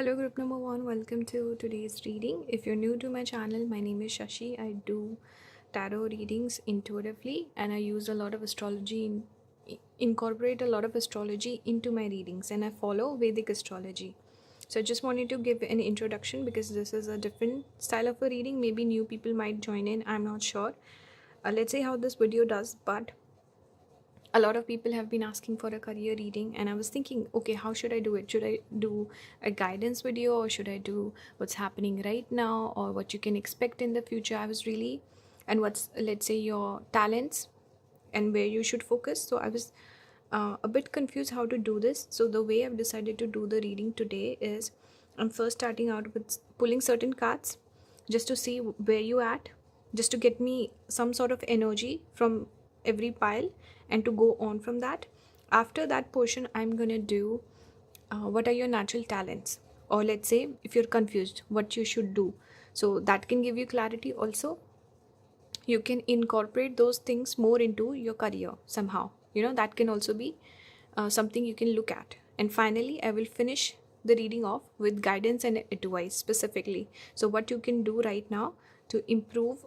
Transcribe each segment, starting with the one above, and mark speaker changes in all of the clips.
Speaker 1: Hello group number 1, welcome to today's reading. If you're new to my channel, my name is Shashi. I do tarot readings intuitively and I use a lot of astrology, incorporate a lot of astrology into my readings, and I follow Vedic astrology. So I just wanted to give an introduction because this is a different style of a reading. Maybe new people might join in, I'm not sure. Let's see how this video does, but a lot of people have been asking for a career reading, and I was thinking, okay, how should I do it? Should I do a guidance video, or should I do what's happening right now, or what you can expect in the future? I was really, and what's, let's say, your talents and where you should focus. So I was a bit confused how to do this. So the way I've decided to do the reading today is I'm first starting out with pulling certain cards just to see where you at, just to get me some sort of energy from every pile and to go on from that. After that portion, I'm gonna do what are your natural talents, or let's say if you're confused what you should do, so that can give you clarity. Also, you can incorporate those things more into your career somehow, that can also be something you can look at. And finally, I will finish the reading off with guidance and advice specifically, so what you can do right now to improve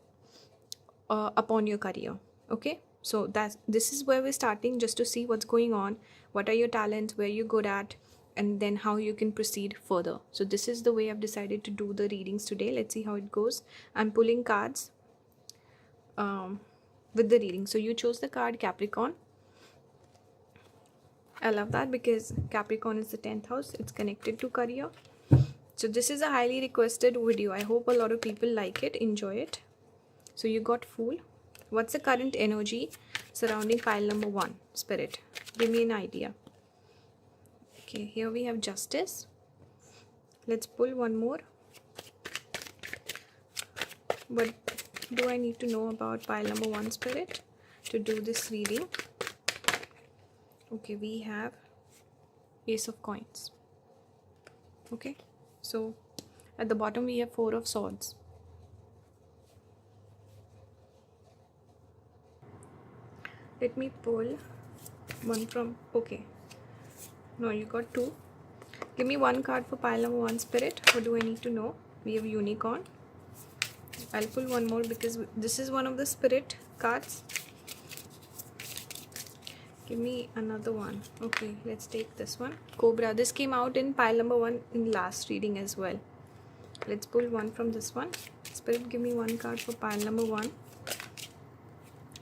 Speaker 1: upon your career. Okay, so this is where we're starting, just to see what's going on, what are your talents, where you're good at, and then how you can proceed further. So this is the way I've decided to do the readings today. Let's see how it goes. I'm pulling cards with the reading. So you chose the card Capricorn. I love that because Capricorn is the 10th house. It's connected to career. So this is a highly requested video. I hope a lot of people like it, enjoy it. So you got Fool. What's the current energy surrounding pile number 1? Spirit, give me an idea. Okay, here we have Justice. Let's pull one more. What do I need to know about pile number 1, Spirit, to do this reading? Okay, we have Ace of Coins. Okay, so at the bottom we have 4 of Swords. Let me pull one from, okay, no, you got 2. Give me one card for pile number 1, Spirit. What do I need to know? We have Unicorn. I'll pull one more because this is one of the Spirit cards. Give me another one. Okay, let's take this one. Cobra. This came out in pile number 1 in last reading as well. Let's pull one from this one. Spirit, give me one card for pile number 1.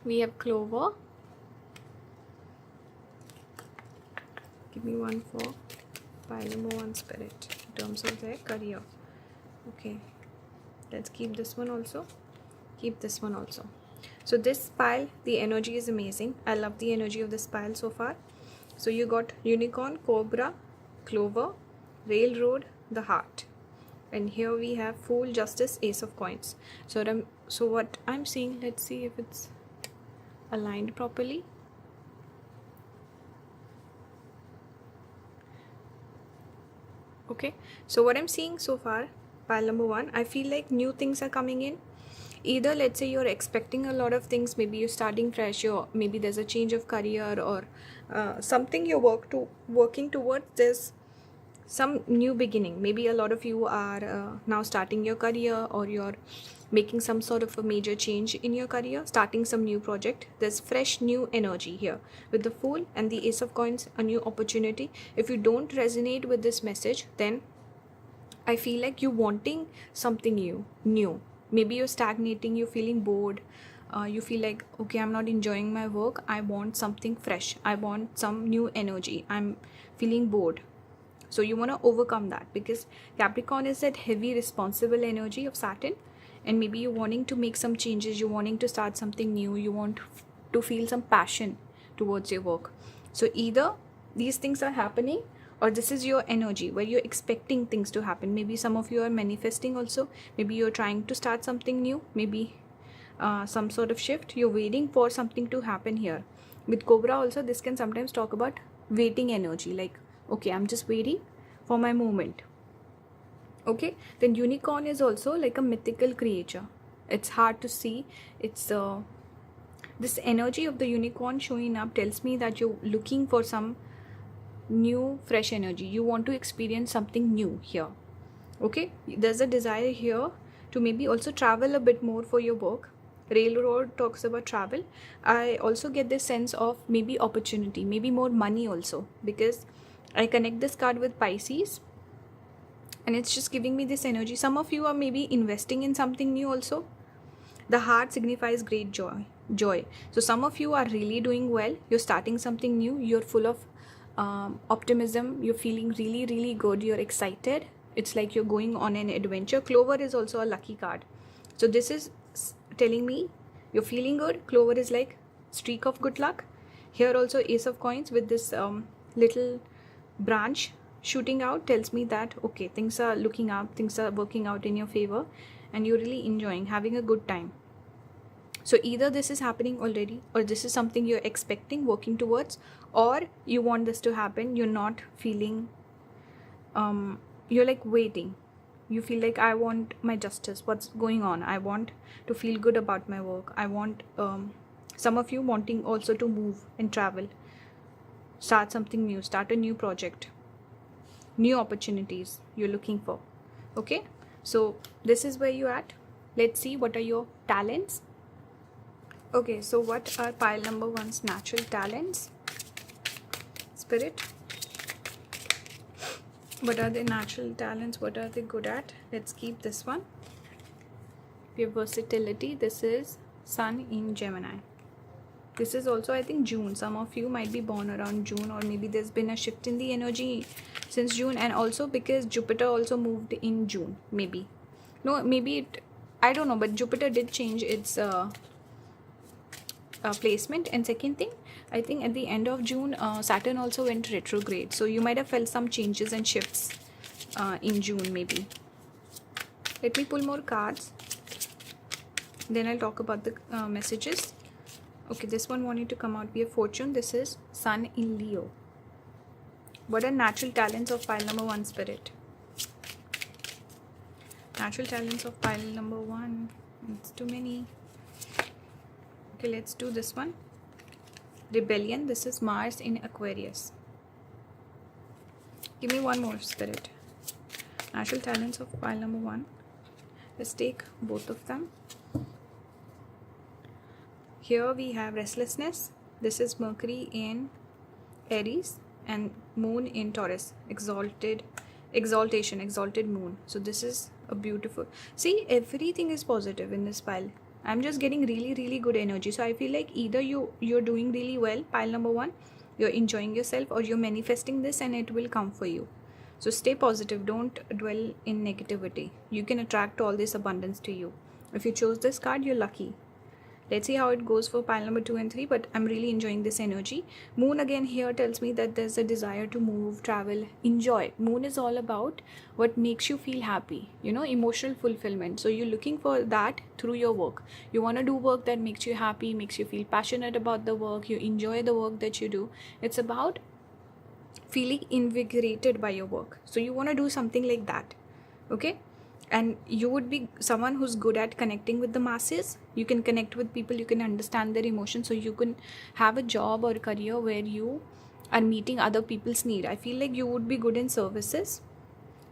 Speaker 1: We have Clover. Give me one for pile number 1, Spirit, in terms of their career. Okay, let's keep this one also. Keep this one also. So this pile, the energy is amazing. I love the energy of this pile so far. So you got Unicorn, Cobra, Clover, Railroad, the Heart. And here we have Fool, Justice, Ace of Coins. So what I'm seeing, let's see if it's aligned properly. Okay, so what I'm seeing so far, pile number 1, I feel like new things are coming in. Either let's say you're expecting a lot of things, maybe you're starting fresh, or maybe there's a change of career, or something you're working towards. There's some new beginning. Maybe a lot of you are now starting your career, or you're making some sort of a major change in your career, starting some new project. There's fresh new energy here with the Fool and the Ace of Coins, a new opportunity. If you don't resonate with this message, then I feel like you're wanting something new. Maybe you're stagnating, you're feeling bored, you feel like, okay, I'm not enjoying my work, I want something fresh, I want some new energy, I'm feeling bored. So you want to overcome that, because Capricorn is that heavy responsible energy of Saturn, and maybe you're wanting to make some changes, you're wanting to start something new, you want to feel some passion towards your work. So either these things are happening, or this is your energy where you're expecting things to happen. Maybe some of you are manifesting also. Maybe you're trying to start something new, maybe some sort of shift. You're waiting for something to happen here. With Cobra also, this can sometimes talk about waiting energy, like, okay, I'm just waiting for my moment. Okay, then Unicorn is also like a mythical creature. It's hard to see. It's this energy of the Unicorn showing up tells me that you're looking for some new fresh energy. You want to experience something new here. Okay, there's a desire here to maybe also travel a bit more for your work. Railroad talks about travel. I also get this sense of maybe opportunity, maybe more money also, because I connect this card with Pisces and it's just giving me this energy. Some of you are maybe investing in something new also. The heart signifies great joy. So some of you are really doing well. You're starting something new. You're full of optimism. You're feeling really, really good. You're excited. It's like you're going on an adventure. Clover is also a lucky card. So this is telling me you're feeling good. Clover is like streak of good luck. Here also Ace of Coins with this little branch shooting out tells me that okay, things are looking up, things are working out in your favor, and you're really enjoying, having a good time. So either this is happening already, or this is something you're expecting, working towards, or you want this to happen. You're not feeling you're like waiting. You feel like, I want my justice, what's going on, I want to feel good about my work. I want some of you wanting also to move and travel, start something new, start a new project, new opportunities you're looking for. Okay, so this is where you're at. Let's see what are your talents. Okay, so what are pile number one's natural talents? Spirit, what are their natural talents? What are they good at? Let's keep this one. We have versatility. This is Sun in Gemini. This is also, I think, June. Some of you might be born around June, or maybe there's been a shift in the energy since June, and also because Jupiter also moved in June. Maybe. No, maybe it, I don't know, but Jupiter did change its placement. And second thing, I think at the end of June, Saturn also went retrograde. So you might have felt some changes and shifts in June maybe. Let me pull more cards. Then I'll talk about the messages. Okay, this one wanted to come out. We have Fortune. This is Sun in Leo. What are natural talents of pile number one, Spirit? Natural talents of pile number one. It's too many. Okay, let's do this one. Rebellion. This is Mars in Aquarius. Give me one more, Spirit. Natural talents of pile number one. Let's take both of them. Here we have restlessness. This is Mercury in Aries and Moon in Taurus. Exalted moon. So this is a beautiful. See, everything is positive in this pile. I'm just getting really, really good energy. So I feel like either you're doing really well, pile number one, you're enjoying yourself, or you're manifesting this and it will come for you. So stay positive. Don't dwell in negativity. You can attract all this abundance to you. If you chose this card, you're lucky. Let's see how it goes for pile number 2 and 3, but I'm really enjoying this energy. Moon again here tells me that there's a desire to move, travel, enjoy. Moon is all about what makes you feel happy, emotional fulfillment. So you're looking for that through your work. You want to do work that makes you happy, makes you feel passionate about the work, you enjoy the work that you do. It's about feeling invigorated by your work. So you want to do something like that. Okay? And you would be someone who's good at connecting with the masses. You can connect with people, you can understand their emotions, so you can have a job or a career where you are meeting other people's need. I feel like you would be good in services.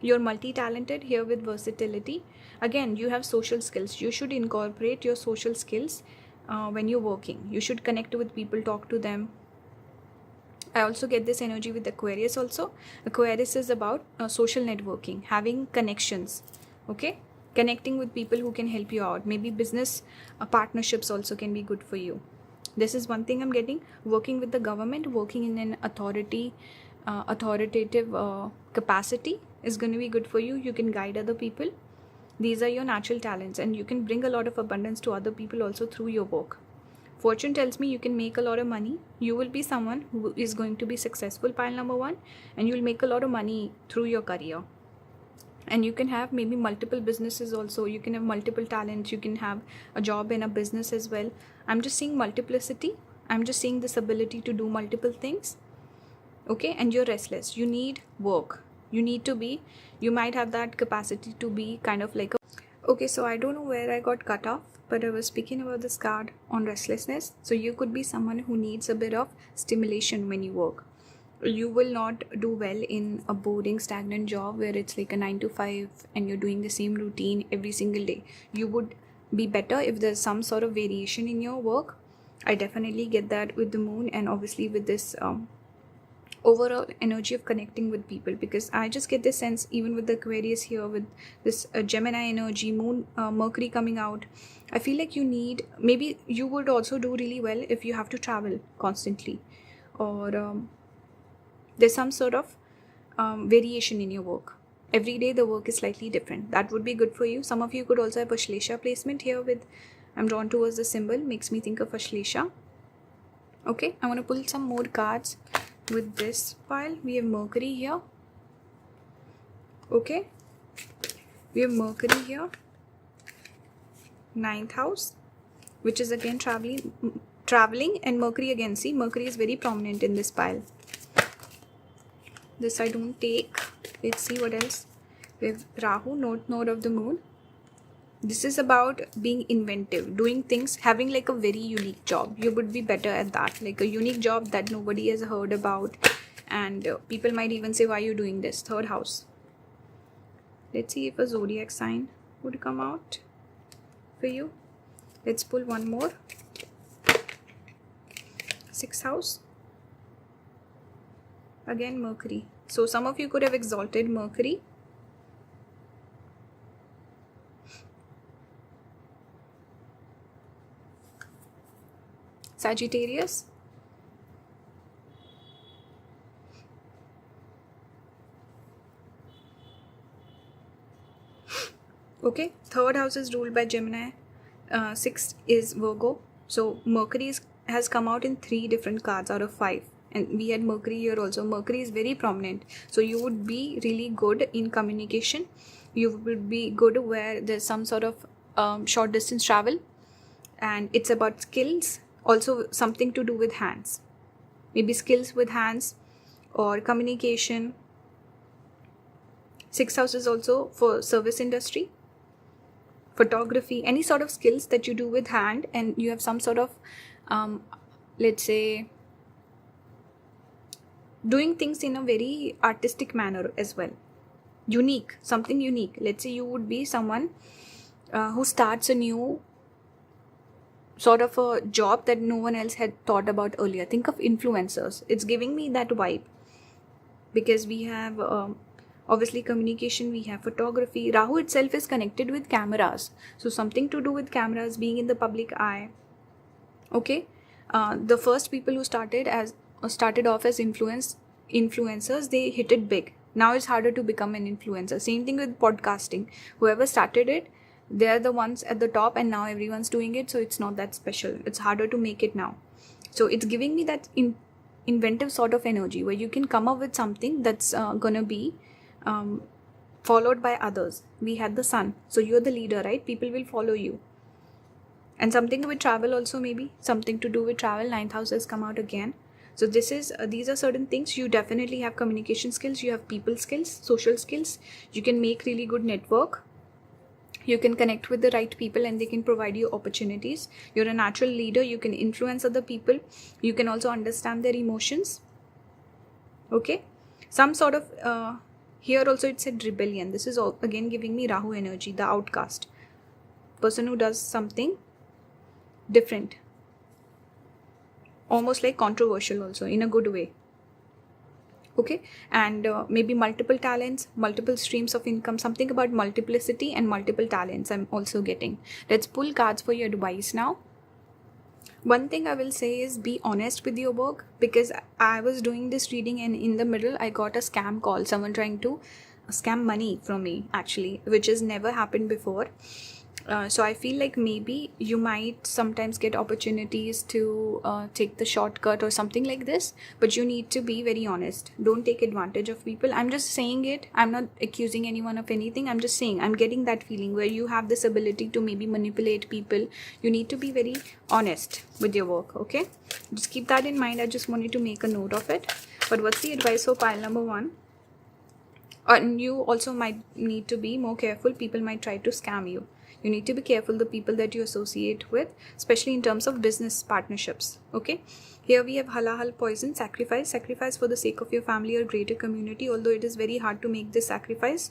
Speaker 1: You're multi-talented here with versatility. Again, you have social skills. You should incorporate your social skills when you're working. You should connect with people, talk to them. I also get this energy with Aquarius also. Aquarius is about social networking, having connections. Okay, connecting with people who can help you out. Maybe business partnerships also can be good for you. This is one thing I'm getting. Working with the government, working in an authoritative capacity is going to be good for you. You can guide other people. These are your natural talents, and you can bring a lot of abundance to other people also through your work. Fortune tells me you can make a lot of money. You will be someone who is going to be successful, pile number one, and you will make a lot of money through your career. And you can have maybe multiple businesses also. You can have multiple talents. You can have a job in a business as well. I'm just seeing multiplicity. I'm just seeing this ability to do multiple things. Okay, and you're restless. You need work. You might have that capacity to be kind of like a... Okay, so I don't know where I got cut off, but I was speaking about this card on restlessness. So you could be someone who needs a bit of stimulation when you work. you will not do well in a boring, stagnant job where it's like a 9 to 5 and you're doing the same routine every single day. You would be better if there's some sort of variation in your work. I definitely get that with the moon, and obviously with this overall energy of connecting with people, because I just get this sense even with the Aquarius here with this Gemini energy, moon, Mercury coming out. I feel like you need, maybe you would also do really well if you have to travel constantly, or there's some sort of variation in your work. Every day the work is slightly different. That would be good for you. Some of you could also have a Shlesha placement here with, I'm drawn towards the symbol, makes me think of a Shlesha. Okay, I want to pull some more cards with this pile. We have Mercury here. Okay, we have Mercury here, 9th house, which is again traveling, and Mercury again. See, Mercury is very prominent in this pile. This I don't take. Let's see what else. We have Rahu, node of the moon. This is about being inventive, doing things, having like a very unique job. You would be better at that, like a unique job that nobody has heard about, and people might even say, why are you doing this? 3rd house. Let's see if a zodiac sign would come out for you. Let's pull one more. 6th house. Again Mercury. So some of you could have exalted Mercury. Sagittarius. Okay, 3rd house is ruled by Gemini. 6th is Virgo. So Mercury has come out in 3 different cards out of 5. And we had Mercury here also. Mercury is very prominent. So you would be really good in communication. You would be good where there's some sort of short distance travel. And it's about skills. Also something to do with hands. Maybe skills with hands or communication. 6th house is also for service industry, photography, any sort of skills that you do with hand, and you have some sort of, let's say, doing things in a very artistic manner as well. Unique, something unique. Let's say you would be someone who starts a new sort of a job that no one else had thought about earlier. Think of influencers. It's giving me that vibe, because we have obviously communication, we have photography. Rahu itself is connected with cameras, so something to do with cameras, being in the public eye. Okay, the first people who started off as influencers, they hit it big. Now it's harder to become an influencer. Same thing with podcasting. Whoever started it, they're the ones at the top, and now everyone's doing it, so it's not that special. It's harder to make it now. So it's giving me that inventive sort of energy where you can come up with something that's gonna be followed by others. We had the sun, so you're the leader, right? People will follow you. And something with travel also, maybe something to do with travel. 9th house has come out again. So these are certain things. You definitely have communication skills, you have people skills, social skills. You can make really good network. You can connect with the right people and they can provide you opportunities. You're a natural leader. You can influence other people. You can also understand their emotions. Okay, some sort of here also it said rebellion. This is all again giving me Rahu energy, the outcast, person who does something different, almost like controversial also, in a good way. Okay, and maybe multiple talents, multiple streams of income, something about multiplicity and multiple talents I'm also getting. Let's pull cards for your advice now. One thing I will say is be honest with your work, because I was doing this reading and in the middle I got a scam call, someone trying to scam money from me actually, which has never happened before. So I feel like maybe you might sometimes get opportunities to take the shortcut or something like this, but you need to be very honest. Don't take advantage of people. I'm just saying it. I'm not accusing anyone of anything. I'm just saying I'm getting that feeling where you have this ability to maybe manipulate people. You need to be very honest with your work. Okay, just keep that in mind. I just wanted to make a note of it. But what's the advice for pile number 1? And you also might need to be more careful. People might try to scam you. You need to be careful the people that you associate with, especially in terms of business partnerships. Okay, here we have halal poison, sacrifice for the sake of your family or greater community, although it is very hard to make this sacrifice.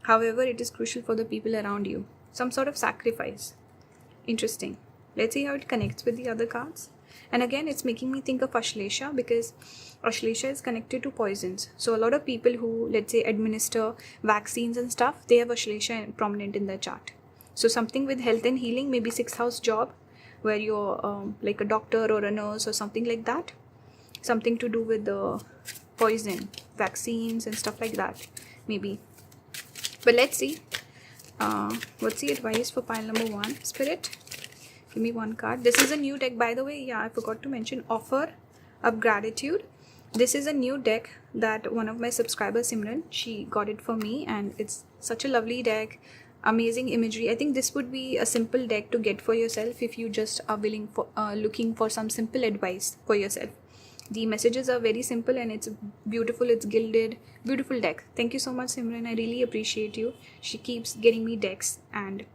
Speaker 1: However, it is crucial for the people around you. Some sort of sacrifice. Interesting. Let's see how it connects with the other cards. And again, it's making me think of Ashlesha, because Ashlesha is connected to poisons. So a lot of people who, let's say, administer vaccines and stuff, they have Ashlesha prominent in their chart. So something with health and healing, maybe 6th house job, where you're like a doctor or a nurse or something like that. Something to do with the poison, vaccines and stuff like that, maybe. But let's see. What's the advice for pile number 1? Spirit, give me one card. This is a new deck, by the way. Yeah, I forgot to mention. Offer of Gratitude. This is a new deck that one of my subscribers, Simran, she got it for me, and it's such a lovely deck. Amazing imagery. I think this would be a simple deck to get for yourself if you just are willing for looking for some simple advice for yourself. The messages are very simple and it's beautiful. It's gilded. Beautiful deck. Thank you so much, Simran. I really appreciate you. She keeps getting me decks and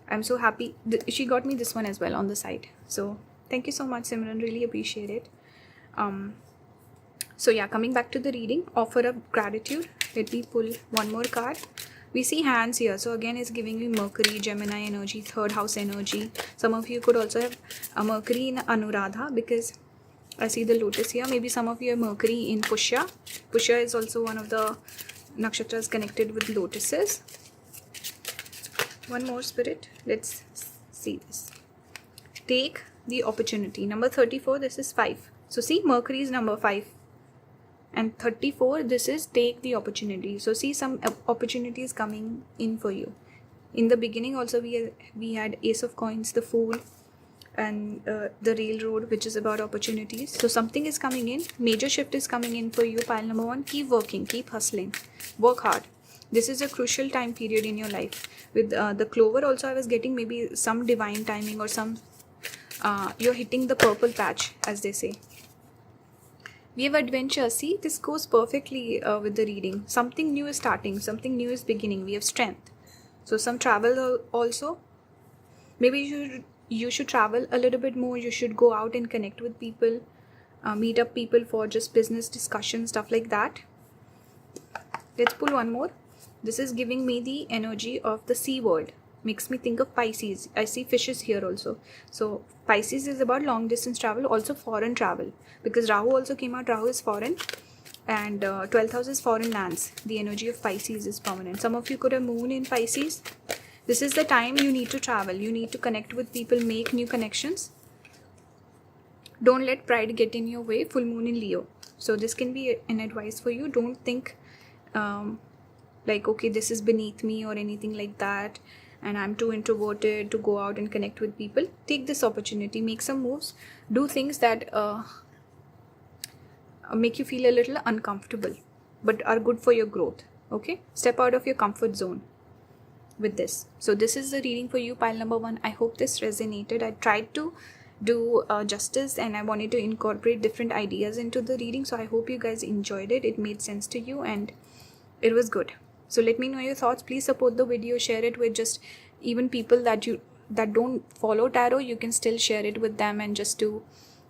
Speaker 1: I'm so happy. She got me this one as well on the side. So thank you so much, Simran. Really appreciate it. So yeah, coming back to the reading, offer of gratitude. Let me pull one more card. We see hands here. So again, it's giving me Mercury, Gemini energy, 3rd house energy. Some of you could also have a Mercury in Anuradha, because I see the lotus here. Maybe some of you have Mercury in Pushya. Pushya is also one of the nakshatras connected with lotuses. One more, Spirit. Let's see this. Take the opportunity. Number 34, this is 5. So see, Mercury is number 5. And 34, this is take the opportunity. So see, some opportunities coming in for you. In the beginning also, we had Ace of Coins, the Fool, and the Railroad, which is about opportunities. So something is coming in. Major shift is coming in for you. Pile number 1. Keep working. Keep hustling. Work hard. This is a crucial time period in your life. With the clover also, I was getting maybe some divine timing or some you're hitting the purple patch, as they say. We have adventure. See, this goes perfectly with the reading. Something new is starting. Something new is beginning. We have strength. So some travel also. Maybe you should travel a little bit more. You should go out and connect with people. Meet up people for just business discussion, stuff like that. Let's pull one more. This is giving me the energy of the sea world. Makes me think of Pisces. I see fishes here also. So Pisces is about long distance travel, also foreign travel. Because Rahu also came out. Rahu is foreign. And 12th house is foreign lands. The energy of Pisces is permanent. Some of you could have moon in Pisces. This is the time you need to travel. You need to connect with people, make new connections. Don't let pride get in your way. Full moon in Leo. So this can be an advice for you. Don't think like, okay, this is beneath me or anything like that, and I'm too introverted to go out and connect with people. Take this opportunity. Make some moves. Do things that make you feel a little uncomfortable but are good for your growth. Okay, step out of your comfort zone with this. So this is the reading for you, pile number 1. I hope this resonated. I tried to do justice and I wanted to incorporate different ideas into the reading, so I hope you guys enjoyed it. It made sense to you and it was good. So let me know your thoughts. Please support the video. Share it with just even people that don't follow tarot. You can still share it with them and just to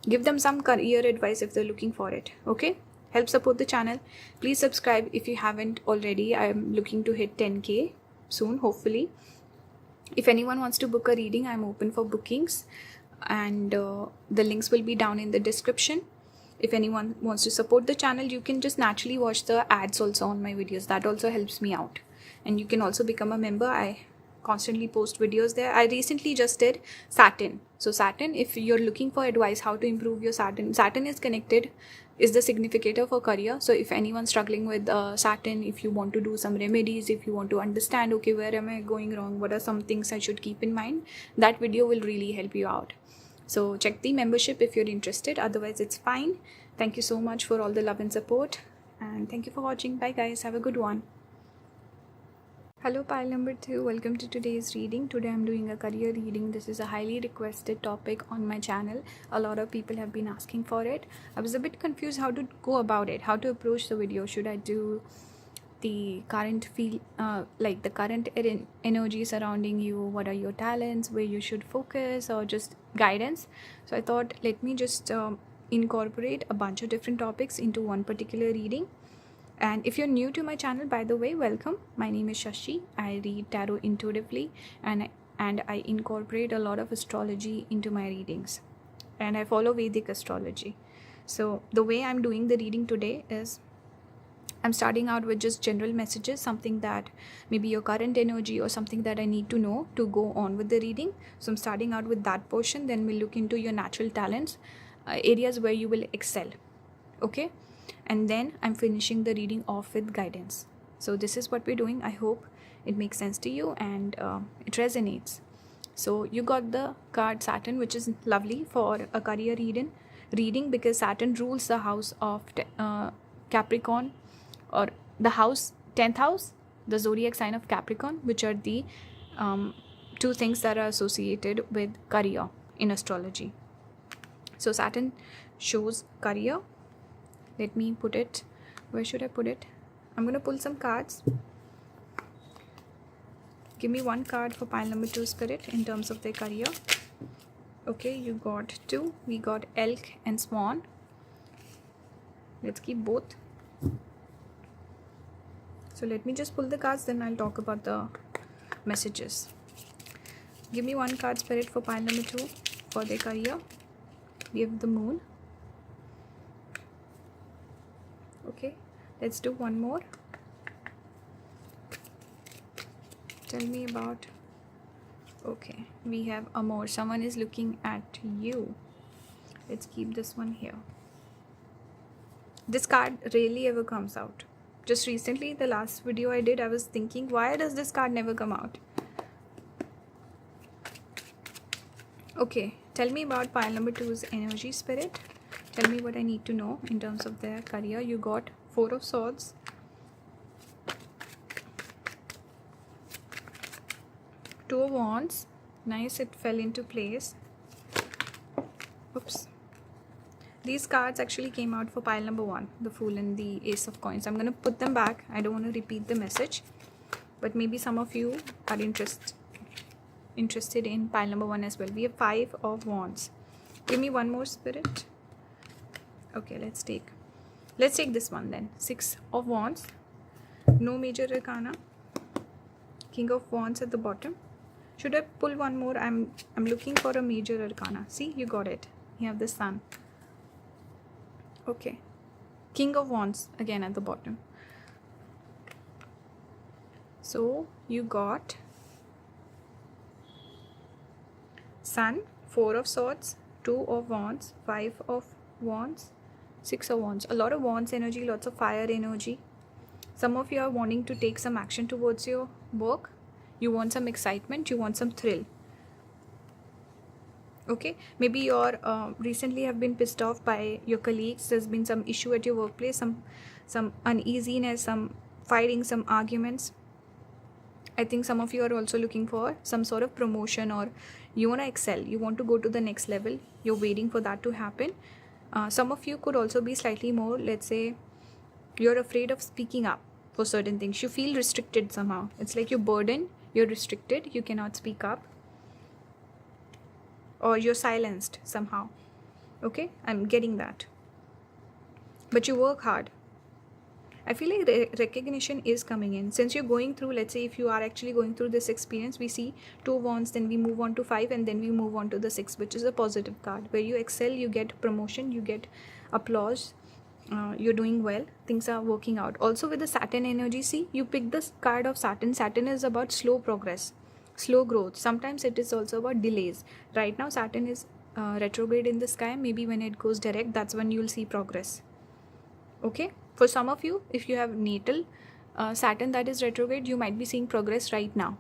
Speaker 1: give them some career advice if they're looking for it. Okay, help support the channel. Please subscribe if you haven't already. I'm looking to hit 10k soon, hopefully. If anyone wants to book a reading, I'm open for bookings, and the links will be down in the description. If anyone wants to support the channel, you can just naturally watch the ads also on my videos. That also helps me out. And you can also become a member. I constantly post videos there. I recently just did Saturn. So Saturn, if you're looking for advice how to improve your Saturn is connected, is the significator for career. So if anyone's struggling with Saturn, if you want to do some remedies, if you want to understand, okay, where am I going wrong? What are some things I should keep in mind? That video will really help you out. So check the membership if you're interested. Otherwise, it's fine. Thank you so much for all the love and support. And thank you for watching. Bye guys. Have a good one. Hello pile number 2. Welcome to today's reading. Today I'm doing a career reading. This is a highly requested topic on my channel. A lot of people have been asking for it. I was a bit confused how to go about it. How to approach the video. Should I do the current feel, like the current energy surrounding you, what are your talents, where you should focus, or just guidance. So I thought, let me just incorporate a bunch of different topics into one particular reading. And if you're new to my channel, by the way, welcome. My name is Shashi. I read tarot intuitively, and I incorporate a lot of astrology into my readings, and I follow Vedic astrology. So the way I'm doing the reading today is I'm starting out with just general messages, something that maybe your current energy or something that I need to know to go on with the reading. So I'm starting out with that portion. Then we'll look into your natural talents, areas where you will excel. Okay. And then I'm finishing the reading off with guidance. So this is what we're doing. I hope it makes sense to you and it resonates. So you got the card Saturn, which is lovely for a career reading because Saturn rules the house of Capricorn, or the house 10th house, the zodiac sign of Capricorn, which are the two things that are associated with career in astrology. So Saturn shows career. Let me put it, where should I put it? I'm going to pull some cards. Give me one card for pile number 2, Spirit, in terms of their career. Okay, you got 2. We got elk and swan. Let's keep both. So let me just pull the cards, then I'll talk about the messages. Give me one card, Spirit, for pile number 2 for their career. We have the moon. Okay, let's do one more. Tell me about, okay, we have Amor. Someone is looking at you. Let's keep this one here. This card rarely ever comes out. Just recently, the last video I did, I was thinking, why does this card never come out? Okay, tell me about pile number 2's energy, Spirit. Tell me what I need to know in terms of their career. You got 4 of Swords. Two of Wands. Nice, it fell into place. Oops. These cards actually came out for pile number 1, the Fool and the Ace of Coins. I'm going to put them back. I don't want to repeat the message, but maybe some of you are interested in pile number 1 as well. We have 5 of Wands. Give me one more, Spirit. Okay, let's take this one then. 6 of Wands. No major arcana. King of Wands at the bottom. Should I pull one more? I'm looking for a major arcana. See, you got it. You have the Sun. Okay. King of Wands again at the bottom. So you got Sun, 4 of Swords, 2 of Wands, 5 of Wands, 6 of Wands. A lot of Wands energy, lots of fire energy. Some of you are wanting to take some action towards your work. You want some excitement, you want some thrill. Okay, maybe you're recently have been pissed off by your colleagues. There's been some issue at your workplace, some uneasiness, some fighting, some arguments. I think some of you are also looking for some sort of promotion, or you want to excel, you want to go to the next level. You're waiting for that to happen. Some of you could also be slightly more, let's say, you're afraid of speaking up for certain things. You feel restricted somehow. It's like you're burdened, you're restricted, you cannot speak up, or you're silenced somehow. Okay, I'm getting that. But you work hard. I feel like recognition is coming in. Since you're going through, let's say if you are actually going through this experience, we see 2 Wands, then we move on to 5, and then we move on to the 6, which is a positive card. Where you excel, you get promotion, you get applause, you're doing well, things are working out. Also with the Saturn energy, see, you pick this card of Saturn. Saturn is about slow progress, slow growth. Sometimes it is also about delays. Right now Saturn is retrograde in the sky. Maybe when it goes direct, that's when you'll see progress. Okay, for some of you, if you have natal Saturn that is retrograde, you might be seeing progress right now.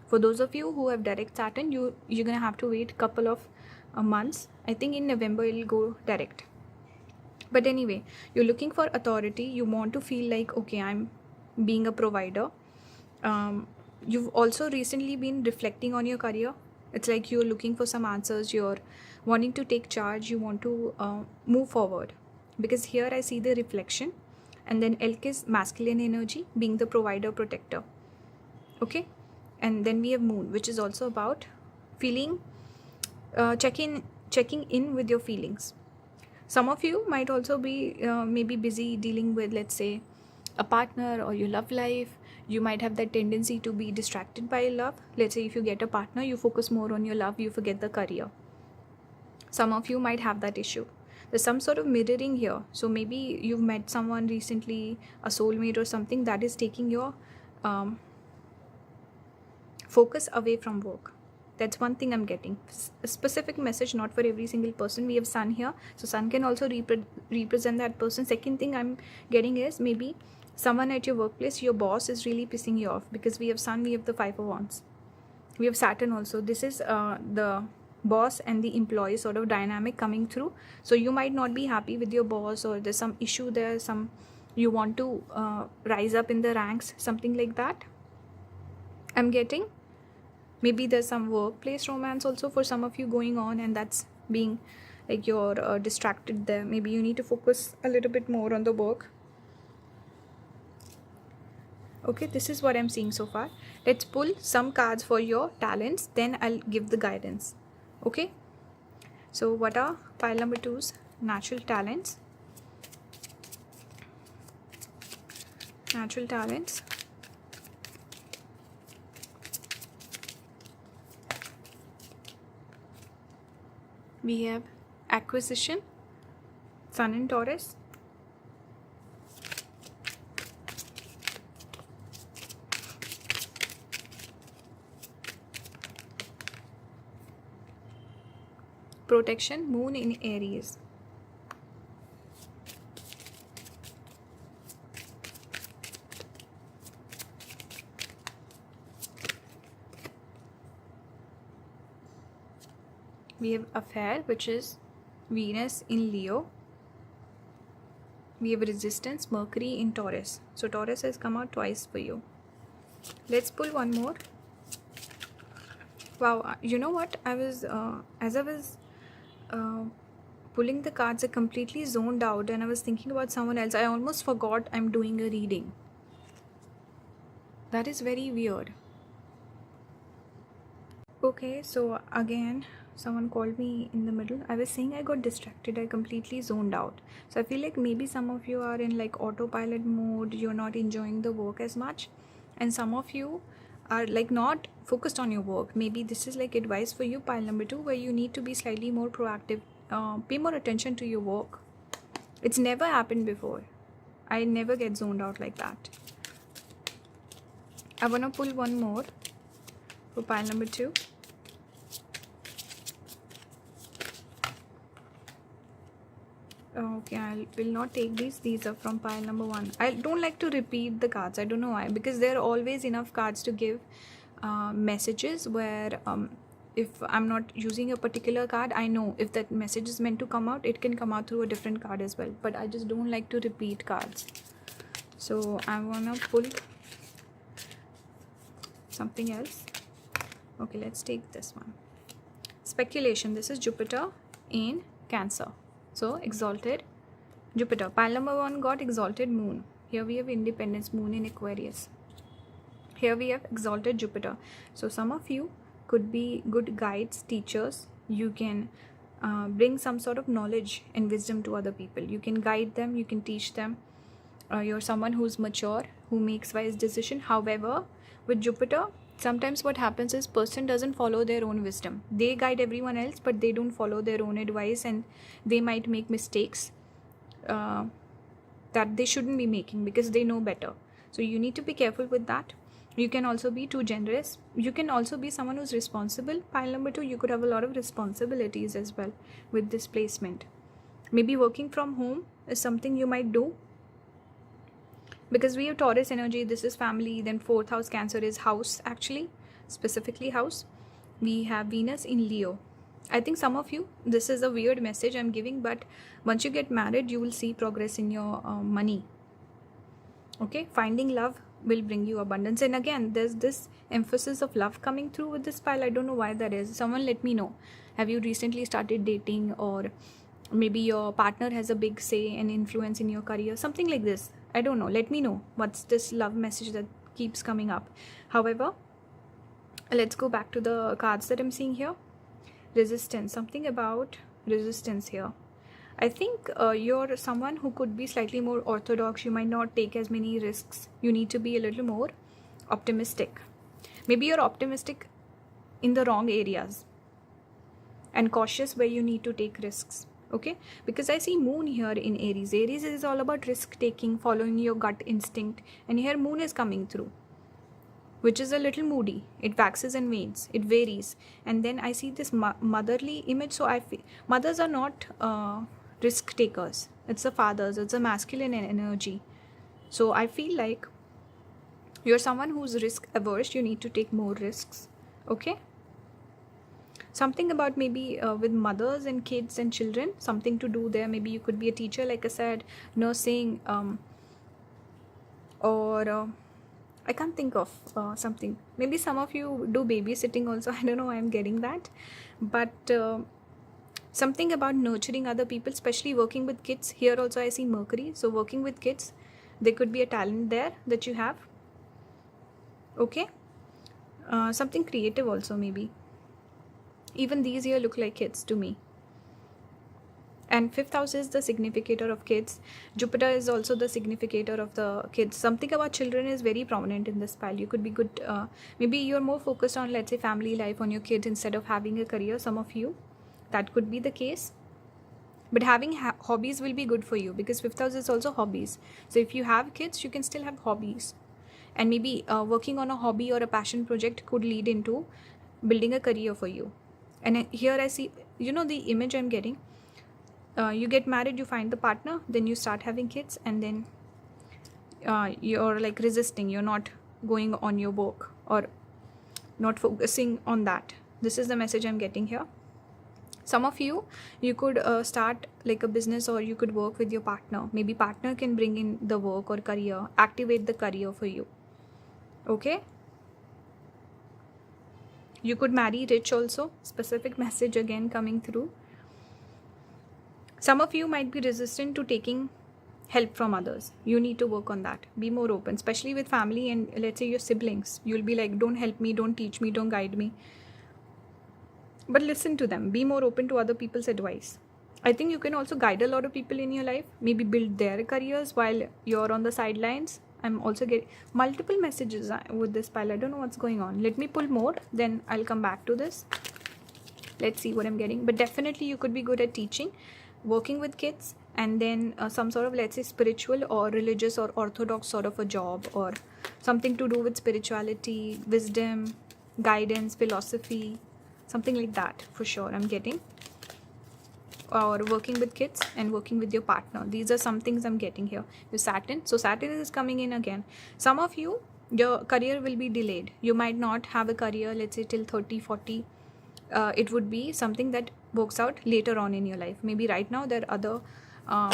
Speaker 1: For those of you who have direct Saturn, you're gonna have to wait a couple of months. I think in November it'll go direct. But anyway, you're looking for authority. You want to feel like, okay, I'm being a provider. You've also recently been reflecting on your career. It's like you're looking for some answers. You're wanting to take charge. You want to move forward. Because here I see the reflection. And then elk is masculine energy, being the provider, protector. Okay, and then we have moon, which is also about feeling, checking in with your feelings. Some of you might also be maybe busy dealing with, let's say, a partner or your love life. You might have that tendency to be distracted by love. Let's say if you get a partner, you focus more on your love, you forget the career. Some of you might have that issue. There's some sort of mirroring here. So maybe you've met someone recently, a soulmate or something, that is taking your focus away from work. That's one thing I'm getting. A specific message, not for every single person. We have sun here, so sun can also represent that person. Second thing I'm getting is maybe someone at your workplace, your boss is really pissing you off, because we have sun, we have the 5 of wands, we have Saturn also. This is the boss and the employee sort of dynamic coming through. So you might not be happy with your boss, or there's some issue there, some you want to rise up in the ranks, something like that I'm getting. Maybe there's some workplace romance also for some of you going on, and that's being like you're distracted there. Maybe you need to focus a little bit more on the work. Okay, this is what I'm seeing so far. Let's pull some cards for your talents, then I'll give the guidance. Okay, so what are pile number 2's natural talents? Natural talents. We have acquisition, sun in Taurus. Protection, moon in Aries. We have affair, which is Venus in Leo. We have resistance, Mercury in Taurus. So Taurus has come out twice for you. Let's pull one more. Wow, you know what? As I was pulling the cards, I completely zoned out and I was thinking about someone else. I almost forgot I'm doing a reading. That is very weird. Okay, so again, someone called me in the middle. I was saying I got distracted. I completely zoned out. So I feel like maybe some of you are in like autopilot mode. You're not enjoying the work as much. And some of you are like not focused on your work. Maybe this is like advice for you, pile number 2, where you need to be slightly more proactive. Pay more attention to your work. It's never happened before. I never get zoned out like that. I want to pull one more for pile number 2. Okay, I will not take these are from pile number 1. I don't like to repeat the cards. I don't know why, because there are always enough cards to give messages where if I'm not using a particular card, I know if that message is meant to come out, it can come out through a different card as well, but I just don't like to repeat cards. So I want to pull something else. Okay, let's take this one. Speculation. This is Jupiter in Cancer. So exalted Jupiter. Pile number 1 got exalted moon. Here we have independence, moon in Aquarius. Here we have exalted Jupiter. So some of you could be good guides, teachers. You can bring some sort of knowledge and wisdom to other people. You can guide them, you can teach them. You're someone who's mature, who makes wise decision. However, with Jupiter, sometimes what happens is person doesn't follow their own wisdom. They guide everyone else, but they don't follow their own advice, and they might make mistakes that they shouldn't be making because they know better. So you need to be careful with that. You can also be too generous. You can also be someone who's responsible. Pile number 2, you could have a lot of responsibilities as well with this placement. Maybe working from home is something you might do, because we have Taurus energy. This is family. Then 4th house Cancer is house, actually, specifically house. We have Venus in Leo. I think some of you, this is a weird message I'm giving, but once you get married, you will see progress in your money. Okay, finding love will bring you abundance. And again, there's this emphasis of love coming through with this pile. I don't know why that is. Someone let me know. Have you recently started dating, or maybe your partner has a big say and influence in your career, something like this.
Speaker 2: I don't know. Let me know what's this love message that keeps coming up. However, let's go back to the cards that I'm seeing here. Resistance, something about resistance here. I think you're someone who could be slightly more orthodox. You might not take as many risks. You need to be a little more optimistic. Maybe you're optimistic in the wrong areas and cautious where you need to take risks. Okay, because I see moon here in Aries. Aries is all about risk taking, following your gut instinct, and here moon is coming through, which is a little moody. It waxes and wanes, it varies. And then I see this motherly image. So I feel mothers are not risk takers. It's the fathers, it's a masculine energy. So I feel like you're someone who's risk averse. You need to take more risks. Okay, something about maybe with mothers and kids and children, something to do there. Maybe you could be a teacher, like I said, nursing, or I can't think of something. Maybe some of you do babysitting also. I don't know why I'm getting that. But something about nurturing other people, especially working with kids. Here also I see Mercury. So working with kids, there could be a talent there that you have. Okay. Something creative also maybe. Even these here look like kids to me. And 5th house is the significator of kids. Jupiter is also the significator of the kids. Something about children is very prominent in this pile. You could be good. Maybe you're more focused on, let's say, family life, on your kids instead of having a career. Some of you, that could be the case. But having hobbies will be good for you, because 5th house is also hobbies. So if you have kids, you can still have hobbies. And maybe working on a hobby or a passion project could lead into building a career for you. And here I see, the image I'm getting. You get married, you find the partner, then you start having kids, and then you're like resisting. You're not going on your work or not focusing on that. This is the message I'm getting here. Some of you could start like a business, or you could work with your partner. Maybe partner can bring in the work or career, activate the career for you. Okay. You could marry rich also. Specific message again coming through. Some of you might be resistant to taking help from others. You need to work on that. Be more open, especially with family and, let's say, your siblings. You'll be like, don't help me, don't teach me, don't guide me. But listen to them. Be more open to other people's advice. I think you can also guide a lot of people in your life. Maybe build their careers while you're on the sidelines. I'm also getting multiple messages with this pile. I don't know what's going on. Let me pull more, then I'll come back to this. Let's see what I'm getting. But definitely you could be good at teaching, working with kids, and then some sort of, let's say, spiritual or religious or orthodox sort of a job, or something to do with spirituality, wisdom, guidance, philosophy, something like that for sure I'm getting. Or working with kids and working with your partner. These are some things I'm getting here. Your Saturn. So Saturn is coming in again. Some of you, your career will be delayed. You might not have a career, let's say, till 30, 40. It would be something that works out later on in your life. Maybe right now there are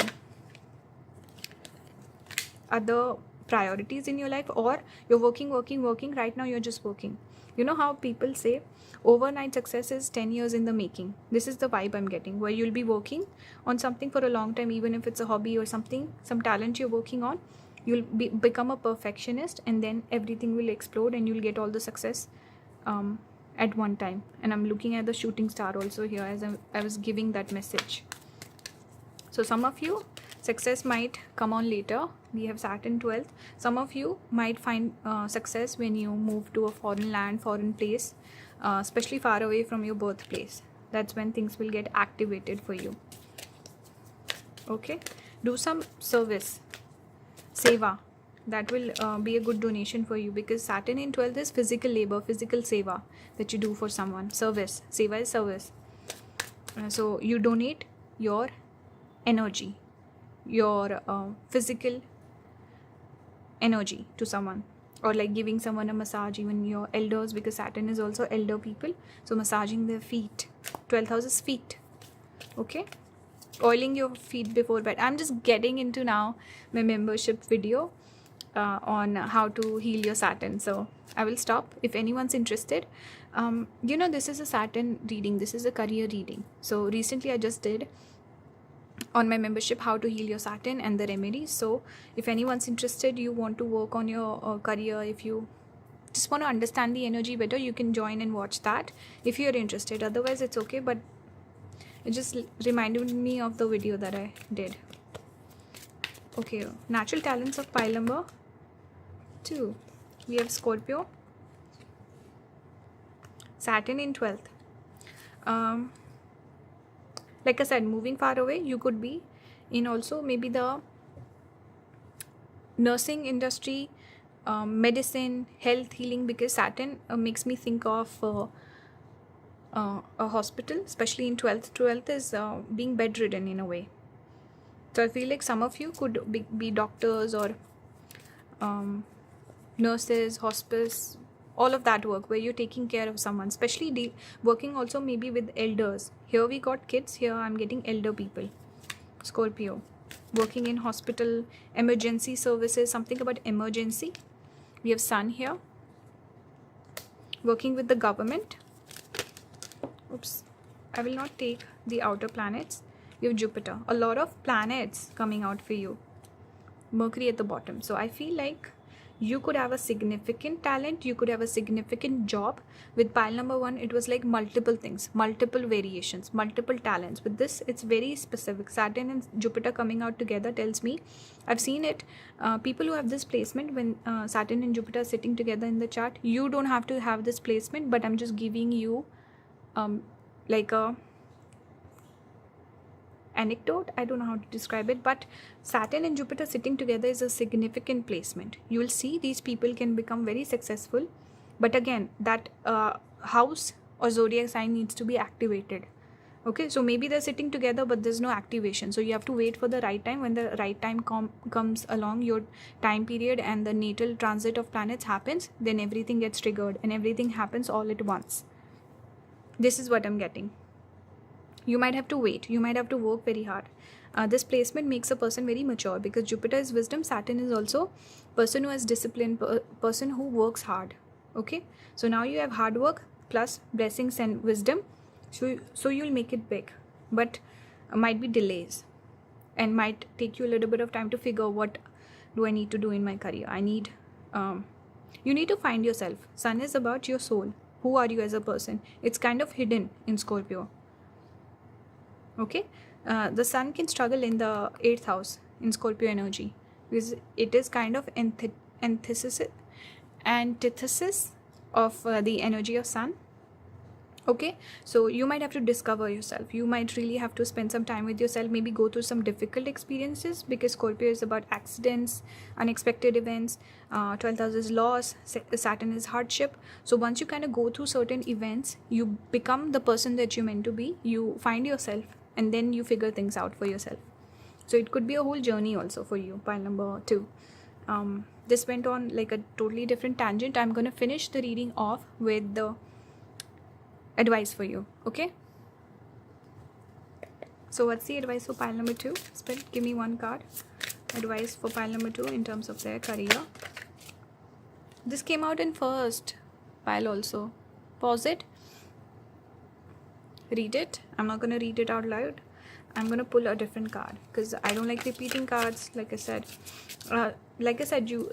Speaker 2: other priorities in your life, or you're working. Right now you're just working. You know how people say overnight success is 10 years in the making. This is the vibe I'm getting, where you'll be working on something for a long time, even if it's a hobby or something, some talent you're working on. You'll become a perfectionist, and then everything will explode and you'll get all the success at one time. And I'm looking at the shooting star also here as I was giving that message. So some of you, success might come on later. We have Saturn 12th. Some of you might find success when you move to a foreign land, foreign place, especially far away from your birthplace. That's when things will get activated for you. Okay. Do some service, seva. That will be a good donation for you, because Saturn in 12th is physical labor, physical seva that you do for someone. Service. Seva is service. So you donate your energy, your physical energy to someone, or like giving someone a massage, even your elders, because Saturn is also elder people. So massaging their feet. 12th house is feet. Okay. Oiling your feet before bed. I'm just getting into now my membership video on how to heal your Saturn. So I will stop if anyone's interested. This is a Saturn reading. This is a career reading. So recently I just did on my membership how to heal your Saturn and the remedies. So if anyone's interested, you want to work on your career, if you just want to understand the energy better, you can join and watch that if you're interested. Otherwise it's okay, but it just reminded me of the video that I did. Okay, natural talents of pile number 2. We have Scorpio, Saturn in 12th. Like I said, moving far away, you could be in also maybe the nursing industry, medicine, health, healing, because Saturn makes me think of a hospital, especially in 12th. 12th is being bedridden in a way. So I feel like some of you could be doctors or nurses, hospice, all of that work where you're taking care of someone, especially working also maybe with elders. Here we got kids, here I'm getting elder people. Scorpio, working in hospital, emergency services, something about emergency. We have Sun here, working with the government. Oops, I will not take the outer planets. You have Jupiter, a lot of planets coming out for you. Mercury at the bottom. So I feel like you could have a significant talent, you could have a significant job. With pile number 1, it was like multiple things, multiple variations, multiple talents. With this, it's very specific. Saturn and Jupiter coming out together tells me, I've seen it, people who have this placement, when Saturn and Jupiter are sitting together in the chart, you don't have to have this placement, but I'm just giving you like a anecdote, I don't know how to describe it, but Saturn and Jupiter sitting together is a significant placement. You will see these people can become very successful, but again, that house or zodiac sign needs to be activated. Okay, so maybe they're sitting together, but there's no activation, so you have to wait for the right time. When the right time comes along, your time period and the natal transit of planets happens, then everything gets triggered and everything happens all at once. This is what I'm getting. You might have to wait, you might have to work very hard. This placement makes a person very mature, because Jupiter is wisdom, Saturn is also person who has discipline, person who works hard. Okay, so now you have hard work plus blessings and wisdom, so you'll make it big, but might be delays and might take you a little bit of time to figure what do I need to do in my career. You need to find yourself. Sun is about your soul. Who are you as a person? It's kind of hidden in Scorpio. Okay, the Sun can struggle in the 8th house in Scorpio energy, because it is kind of antithesis of the energy of Sun. Okay, so you might have to discover yourself. You might really have to spend some time with yourself, maybe go through some difficult experiences, because Scorpio is about accidents, unexpected events. 12th house is loss, Saturn is hardship. So once you kind of go through certain events, you become the person that you're meant to be. You find yourself and then you figure things out for yourself. So it could be a whole journey also for you, pile number 2. This went on like a totally different tangent. I'm going to finish the reading off with the advice for you. Okay, so what's the advice for pile number 2? Give me one card. Advice for pile number 2 in terms of their career. This came out in first pile also. Pause it, read it. I'm not going to read it out loud. I'm going to pull a different card, because I don't like repeating cards. Like I said,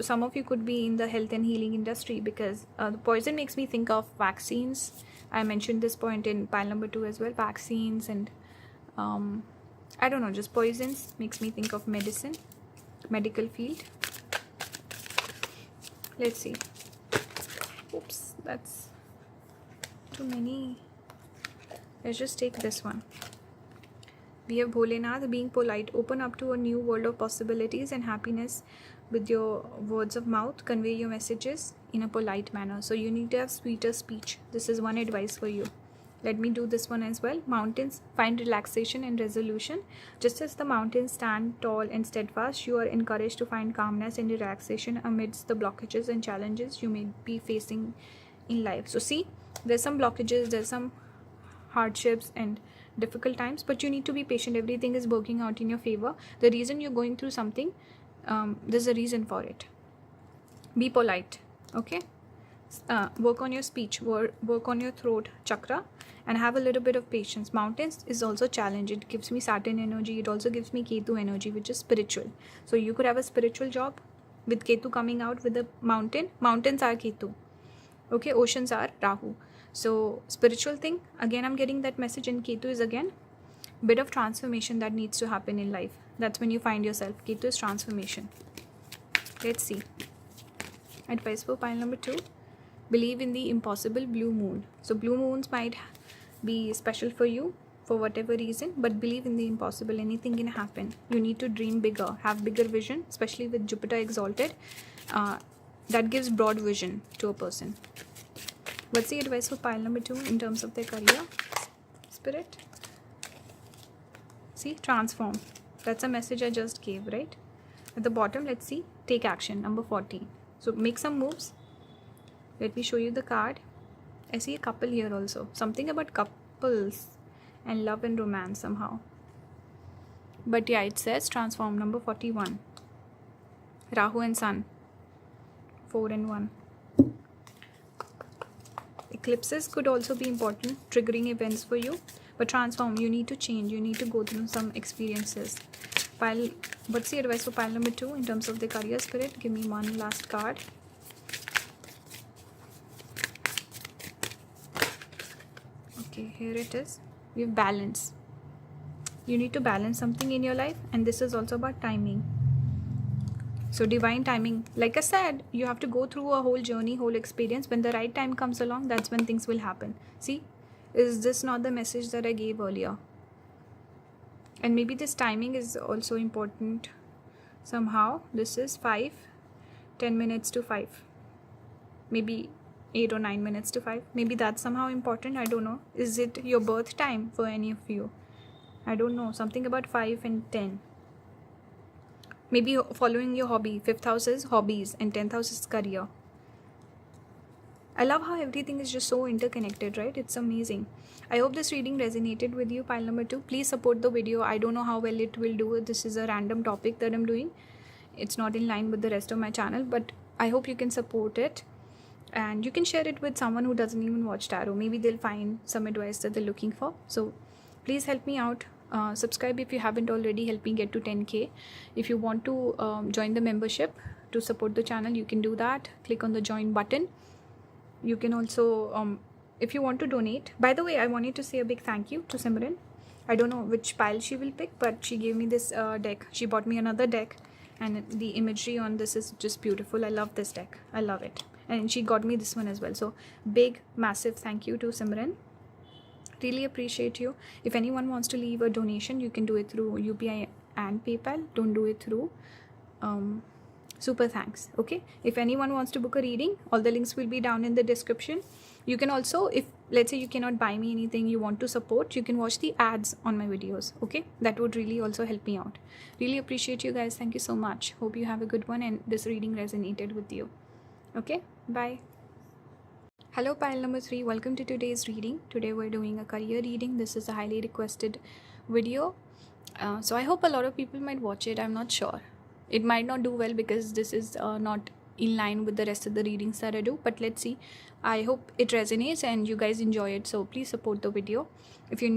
Speaker 2: some of you could be in the health and healing industry, because the poison makes me think of vaccines. I mentioned this point in pile number 2 as well. Vaccines and I don't know, just poisons makes me think of medicine, medical field. Let's see. Oops, that's too many. Let's just take this one. We have Bholenath, being polite. Open up to a new world of possibilities and happiness with your words of mouth. Convey your messages in a polite manner. So you need to have sweeter speech. This is one advice for you. Let me do this one as well. Mountains, find relaxation and resolution. Just as the mountains stand tall and steadfast, you are encouraged to find calmness and relaxation amidst the blockages and challenges you may be facing in life. So see, there's some blockages, there's some hardships and difficult times, but you need to be patient. Everything is working out in your favor. The reason you're going through something, there's a reason for it. Be polite. Okay, work on your speech, work on your throat chakra, and have a little bit of patience. Mountains is also challenge. It gives me Saturn energy. It also gives me Ketu energy, which is spiritual. So you could have a spiritual job with Ketu coming out with the mountain. Mountains are Ketu. Okay, oceans are Rahu. So spiritual thing, again I'm getting that message, and Ketu is again bit of transformation that needs to happen in life. That's when you find yourself. Ketu is transformation. Let's see. Advice for pile number 2. Believe in the impossible blue moon. So blue moons might be special for you for whatever reason, but believe in the impossible. Anything can happen. You need to dream bigger, have bigger vision, especially with Jupiter exalted. That gives broad vision to a person. What's the advice for pile number 2 in terms of their career? Spirit. See, transform. That's a message I just gave, right? At the bottom, let's see, take action, number 14. So make some moves. Let me show you the card. I see a couple here also. Something about couples and love and romance somehow. But yeah, it says transform, number 41. Rahu and Sun. 4 and 1. Eclipses could also be important, triggering events for you. But transform, you need to change. You need to go through some experiences. What's the advice for pile number 2 in terms of the career? Spirit, give me one last card. Okay, here it is. We have balance. You need to balance something in your life, and this is also about timing. So divine timing, like I said, you have to go through a whole journey, whole experience. When the right time comes along, that's when things will happen. See, is this not the message that I gave earlier? And maybe this timing is also important somehow. This is 10 minutes to 5. Maybe 8 or 9 minutes to 5. Maybe that's somehow important. I don't know. Is it your birth time for any of you? I don't know. Something about 5 and 10. Maybe following your hobby. 5th house is hobbies and 10th house is career. I love how everything is just so interconnected, right? It's amazing. I hope this reading resonated with you, pile number 2. Please support the video. I don't know how well it will do. This is a random topic that I'm doing. It's not in line with the rest of my channel, but I hope you can support it. And you can share it with someone who doesn't even watch tarot. Maybe they'll find some advice that they're looking for. So please help me out. Subscribe if you haven't already. Help me get to 10k. If you want to join the membership to support the channel, you can do that. Click on the join button. You can also, if you want to donate. By the way, I wanted to say a big thank you to Simran. I don't know which pile she will pick, but she gave me this deck. She bought me another deck, and the imagery on this is just beautiful. I love this deck. I love it. And she got me this one as well. So big, massive thank you to Simran. Really appreciate you. If anyone wants to leave a donation, you can do it through UPI and PayPal. Don't do it through super thanks. Okay, if anyone wants to book a reading, all the links will be down in the description. You can also, if let's say you cannot buy me anything, you want to support, you can watch the ads on my videos. Okay, that would really also help me out. Really appreciate you guys. Thank you so much. Hope you have a good one and this reading resonated with you. Okay, bye. Hello pile number 3, welcome to today's reading. Today we're doing a career reading. This is a highly requested video, so I hope a lot of people might watch it. I'm not sure. It might not do well because this is not in line with the rest of the readings that I do, but let's see. I hope it resonates and you guys enjoy it, so please support the video. If you're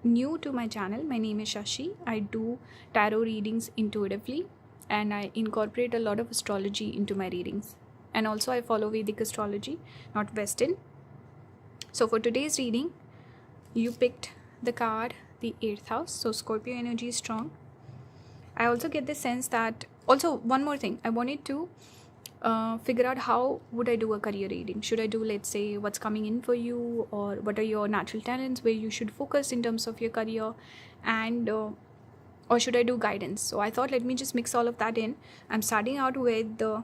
Speaker 2: new to my channel, my name is Shashi. I do tarot readings intuitively and I incorporate a lot of astrology into my readings. And also I follow Vedic astrology, not Western. So for today's reading, you picked the card, the 8th house. So Scorpio energy is strong. I also get the sense that, also one more thing, I wanted to figure out how would I do a career reading. Should I do, let's say, what's coming in for you, or what are your natural talents where you should focus in terms of your career, and or should I do guidance? So I thought, let me just mix all of that in. I'm starting out with the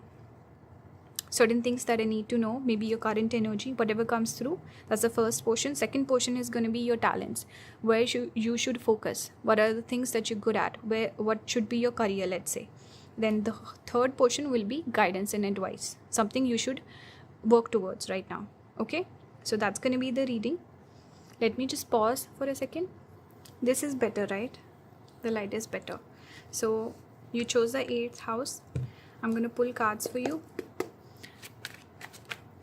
Speaker 2: certain things that I need to know, maybe your current energy, whatever comes through. That's the first portion. Second portion is going to be your talents, where you should focus. What are the things that you're good at? What should be your career, let's say. Then the third portion will be guidance and advice, something you should work towards right now. Okay, so that's going to be the reading. Let me just pause for a second. This is better, right? The light is better. So you chose the 8th house. I'm going to pull cards for you.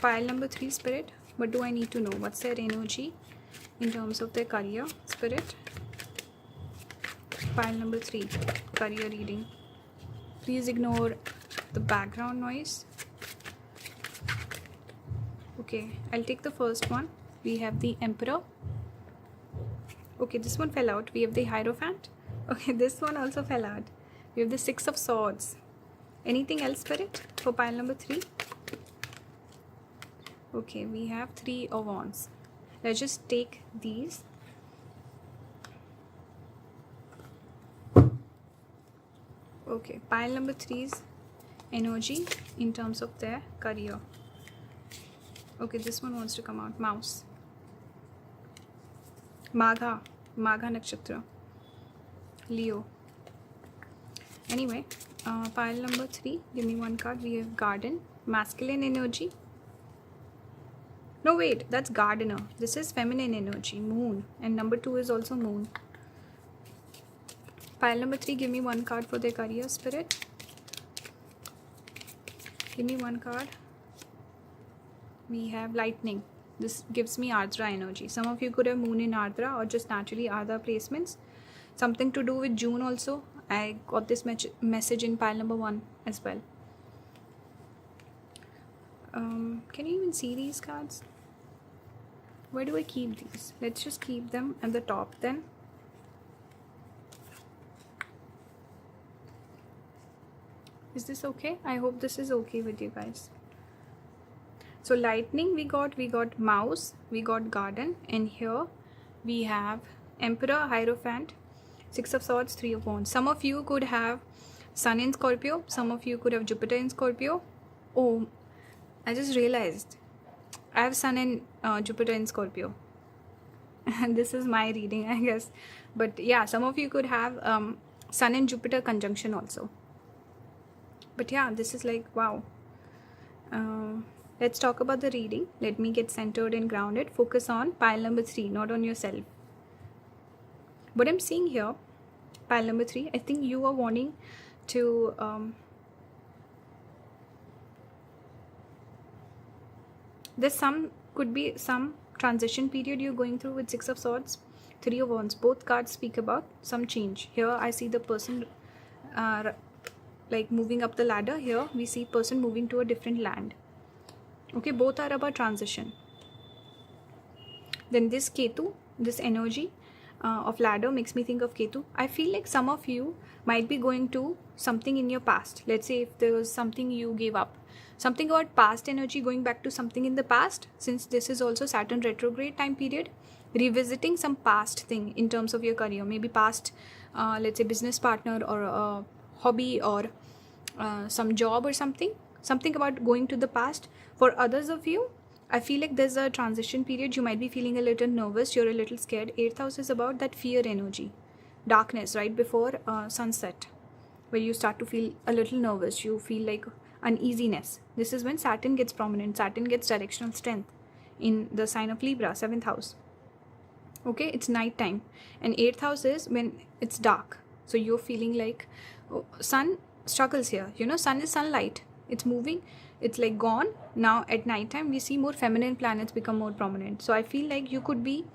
Speaker 2: Pile number 3 spirit. What do I need to know? What's their energy in terms of their career, spirit? Pile number 3, career reading. Please ignore the background noise. Okay, I'll take the first one. We have the Emperor. Okay, this one fell out. We have the Hierophant. Okay, this one also fell out. We have the Six of Swords. Anything else, spirit, for pile number 3? Okay, we have 3 of Wands. Let's just take these. Okay, pile number 3's energy in terms of their career. Okay, this one wants to come out. Mouse. Magha Nakshatra. Leo. Anyway, pile number 3, give me one card. We have Garden. Masculine energy. No, wait, that's Gardener. This is feminine energy. Moon. And number 2 is also Moon. Pile number 3, give me one card for their career, spirit. Give me one card. We have Lightning. This gives me Ardra energy. Some of you could have Moon in Ardra or just naturally Ardra placements. Something to do with June also. I got this message in pile number 1 as well. Can you even see these cards? Where do I keep these? Let's just keep them at the top then. Is this okay? I hope this is okay with you guys. So Lightning we got Mouse, we got Garden, and here we have Emperor, Hierophant, Six of Swords, 3 of Wands. Some of you could have Sun in Scorpio, some of you could have Jupiter in Scorpio. Oh, I just realized I have Sun and Jupiter in Scorpio. And this is my reading, I guess. But yeah, some of you could have Sun and Jupiter conjunction also. But yeah, this is like, wow. Let's talk about the reading. Let me get centered and grounded. Focus on pile number 3, not on yourself. What I'm seeing here, pile number 3, I think you are wanting to could be some transition period you're going through with Six of Swords, 3 of Wands. Both cards speak about some change. Here I see the person like moving up the ladder. Here we see person moving to a different land. Okay, both are about transition. Then this Ketu, this energy of ladder makes me think of Ketu. I feel like some of you might be going to something in your past. Let's say if there was something you gave up, something about past energy, going back to something in the past, since this is also Saturn retrograde time period, revisiting some past thing in terms of your career, maybe past let's say business partner or a hobby or some job or something about going to the past. For others of you, I feel like there's a transition period. You might be feeling a little nervous, you're a little scared. 8th house is about that fear energy, darkness right before sunset, where you start to feel a little nervous, you feel like uneasiness. This is when Saturn gets prominent. Saturn gets directional strength in the sign of Libra, 7th house. Okay, it's night time, and 8th house is when it's dark, so you're feeling like sun struggles here. You know, sun is sunlight, it's moving, it's like gone. Now at night time we see more feminine planets become more prominent. So I feel like you could be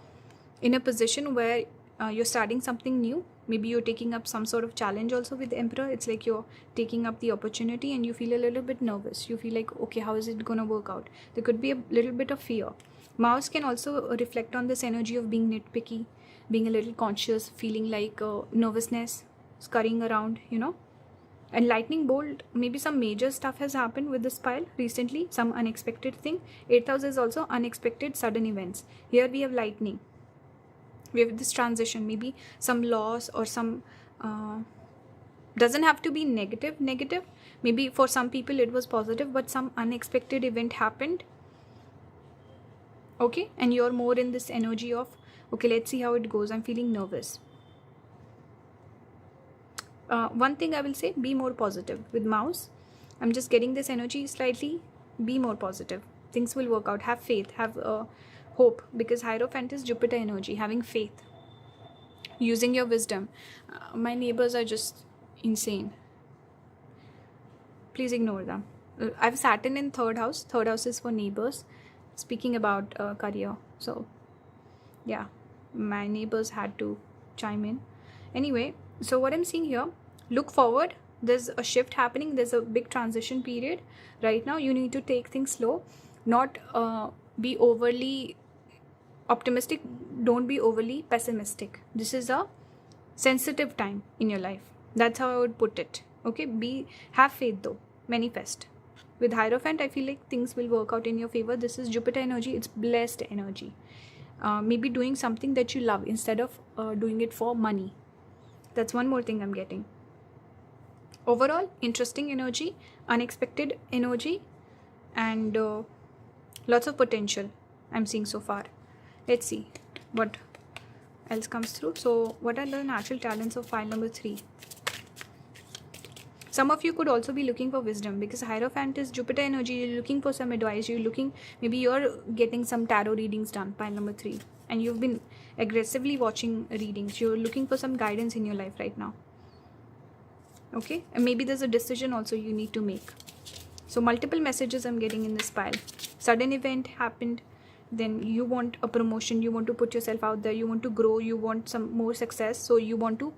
Speaker 2: in a position where you're starting something new. Maybe you're taking up some sort of challenge also with the Emperor. It's like you're taking up the opportunity and you feel a little bit nervous. You feel like, okay, how is it gonna work out? There could be a little bit of fear. Mouse can also reflect on this energy of being nitpicky, being a little conscious, feeling like nervousness, scurrying around, you know. And lightning bolt, maybe some major stuff has happened with this pile recently, some unexpected thing. 8th house is also unexpected sudden events. Here we have lightning. We have this transition, maybe some loss or some doesn't have to be negative. Maybe for some people it was positive, but some unexpected event happened. Okay, and you're more in this energy of, okay, let's see how it goes. I'm feeling nervous. One thing I will say, be more positive. With mouse, I'm just getting this energy slightly. Be more positive. Things will work out. Have faith. Have hope. Because Hierophant is Jupiter energy. Having faith. Using your wisdom. My neighbors are just insane. Please ignore them. I have Saturn in third house. Third house is for neighbors. Speaking about career. So, yeah, my neighbors had to chime in. Anyway, so what I'm seeing here, look forward. There's a shift happening. There's a big transition period. Right now, you need to take things slow, not be overly optimistic. Don't be overly pessimistic. This is a sensitive time in your life. That's how I would put it. Okay, have faith though. Manifest. With Hierophant, I feel like things will work out in your favor. This is Jupiter energy. It's blessed energy. Maybe doing something that you love instead of doing it for money. That's one more thing I'm getting. Overall, interesting energy, unexpected energy, and lots of potential I'm seeing so far. Let's see what else comes through. So, what are the natural talents of pile number 3? Some of you could also be looking for wisdom, because Hierophant is Jupiter energy. You're looking for some advice. Maybe you're getting some tarot readings done, pile number 3. And you've been aggressively watching readings. You're looking for some guidance in your life right now. Okay? And maybe there's a decision also you need to make. So multiple messages I'm getting in this pile. Sudden event happened. Then you want a promotion. You want to put yourself out there. You want to grow. You want some more success. So you want to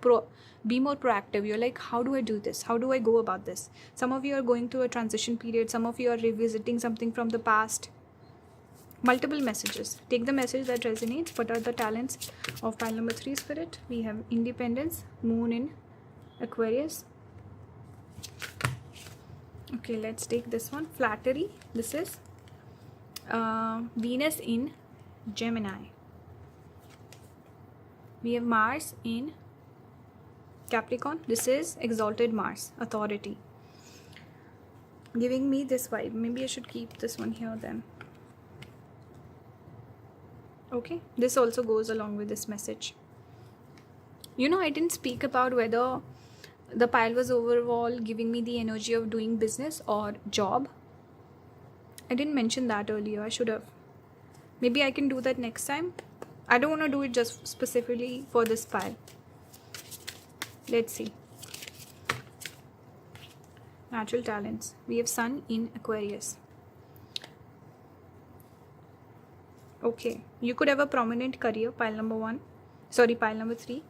Speaker 2: be more proactive. You're like, how do I do this? How do I go about this? Some of you are going through a transition period. Some of you are revisiting something from the past. Multiple messages. Take the message that resonates. What are the talents of pile number 3 spirit? We have independence, moon in Aquarius. Okay, let's take this one. Flattery. This is Venus in Gemini. We have Mars in Capricorn. This is exalted Mars, authority. Giving me this vibe. Maybe I should keep this one here then. Okay, this also goes along with this message. I didn't speak about whether the pile was overall giving me the energy of doing business or job. I didn't mention that earlier. I should have. Maybe I can do that next time. I don't want to do it just specifically for this pile. Let's see. Natural talents. We have Sun in Aquarius. Okay. You could have a prominent career, pile number 3.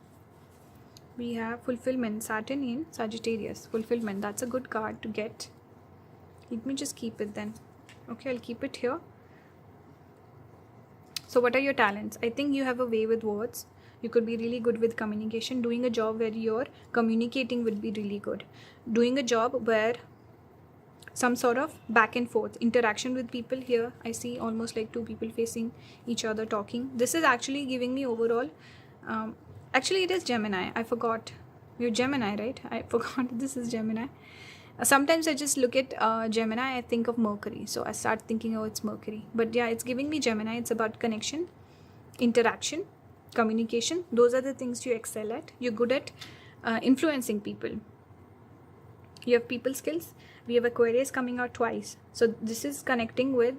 Speaker 2: We have fulfillment, Saturn in Sagittarius. Fulfillment, that's a good card to get. Let me just keep it then. Okay, I'll keep it here. So what are your talents? I think you have a way with words. You could be really good with communication. Doing a job where you're communicating would be really good. Doing a job where some sort of back and forth interaction with people. Here I see almost like two people facing each other talking. This is actually giving me overall actually it is Gemini. I forgot. You're Gemini, right? I forgot this is Gemini. Sometimes I just look at Gemini, I think of Mercury. So I start thinking, oh, it's Mercury. But yeah, it's giving me Gemini. It's about connection, interaction, communication. Those are the things you excel at. You're good at influencing people. You have people skills. We have Aquarius coming out twice. So this is connecting with,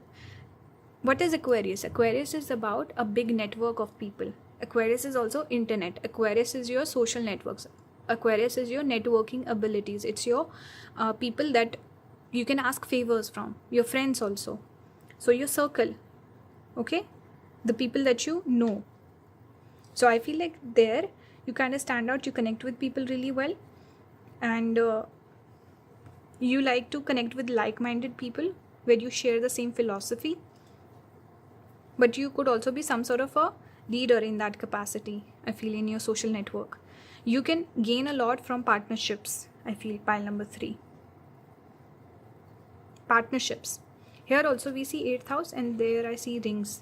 Speaker 2: what is Aquarius? Aquarius is about a big network of people. Aquarius is also internet. Aquarius is your social networks. Aquarius is your networking abilities. It's your people that you can ask favors from. Your friends also. So your circle. Okay? The people that you know. So I feel like there you kind of stand out. You connect with people really well. And you like to connect with like-minded people where you share the same philosophy. But you could also be some sort of a leader in that capacity, I feel, in your social network. You can gain a lot from partnerships, I feel, pile number 3. Partnerships. Here also we see 8th house and there I see rings.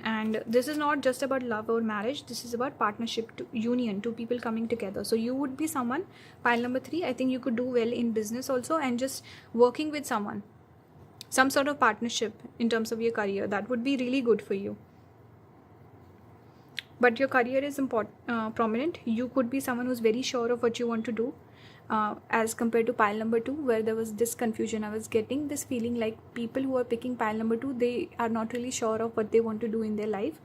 Speaker 2: And this is not just about love or marriage. This is about partnership, union, two people coming together. So you would be someone, pile number 3, I think you could do well in business also, and just working with someone. Some sort of partnership in terms of your career. That would be really good for you. But your career is prominent. You could be someone who's very sure of what you want to do, as compared to pile number 2, where there was this confusion. I was getting this feeling like people who are picking pile number 2, they are not really sure of what they want to do in their life.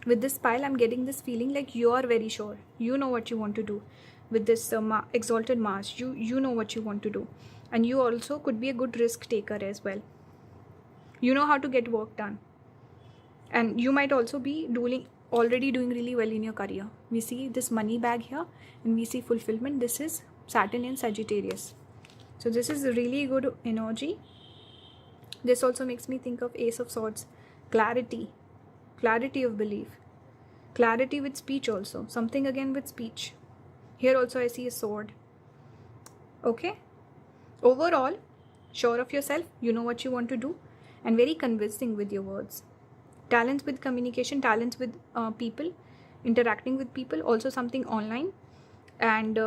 Speaker 2: With this pile, I'm getting this feeling like you are very sure. You know what you want to do. With this exalted Mars, you know what you want to do. and you also could be a good risk taker as well. You know how to get work done, and you might also be already doing really well in your career. We see this money bag here, and we see fulfillment. This is Saturn in Sagittarius, so this is a really good energy. This also makes me think of Ace of Swords, clarity of belief, clarity with speech also, something again with speech. Here also I see a sword. Okay, overall sure of yourself, you know what you want to do, and very convincing with your words. Talents with communication, talents with people, interacting with people, also something online, and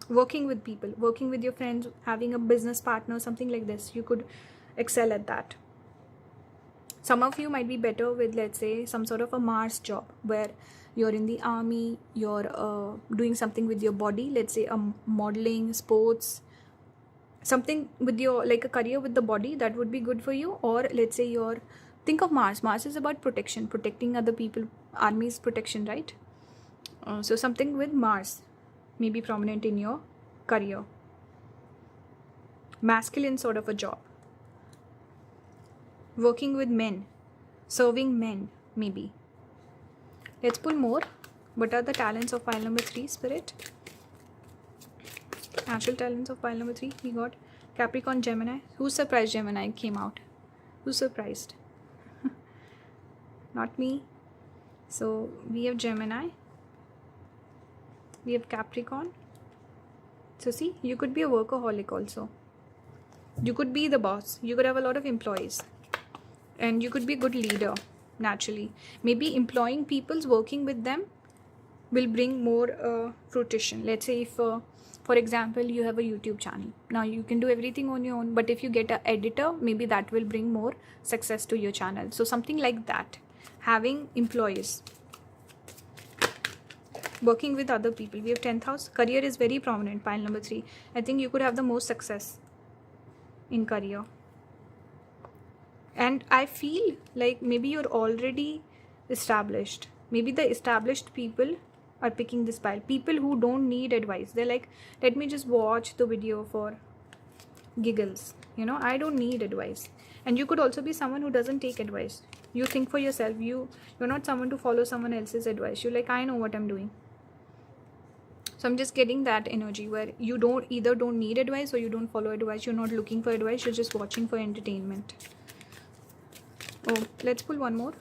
Speaker 2: working with people, working with your friends, having a business partner, something like this. You could excel at that. Some of you might be better with, let's say, some sort of a Mars job where you're in the army, you're doing something with your body, let's say modeling, sports, something with your, like a career with the body, that would be good for you. Or let's say think of Mars is about protection, protecting other people, army's protection, right? So something with Mars may be prominent in your career. Masculine sort of a job, working with men, serving men, maybe. Let's pull more. What are the talents of pile number 3, Spirit? Actual talents of pile number 3. We got Capricorn, Gemini. Who's surprised Gemini came out? Who's surprised? Not me. So we have Gemini. We have Capricorn. So see, you could be a workaholic also. You could be the boss. You could have a lot of employees. And you could be a good leader, naturally. Maybe employing people, working with them will bring more fruition. Let's say if, for example, you have a YouTube channel. Now you can do everything on your own, but if you get an editor, maybe that will bring more success to your channel. So something like that. Having employees. Working with other people. We have 10th house. Career is very prominent, pile number 3. I think you could have the most success in career. And I feel like maybe you're already established. Maybe the established people are picking this pile. People who don't need advice. They're like, let me just watch the video for giggles. You know, I don't need advice. And you could also be someone who doesn't take advice. You think for yourself. You're not someone to follow someone else's advice. You're like, I know what I'm doing. So I'm just getting that energy where you don't need advice, or you don't follow advice. You're not looking for advice. You're just watching for entertainment. Oh, let's pull one more.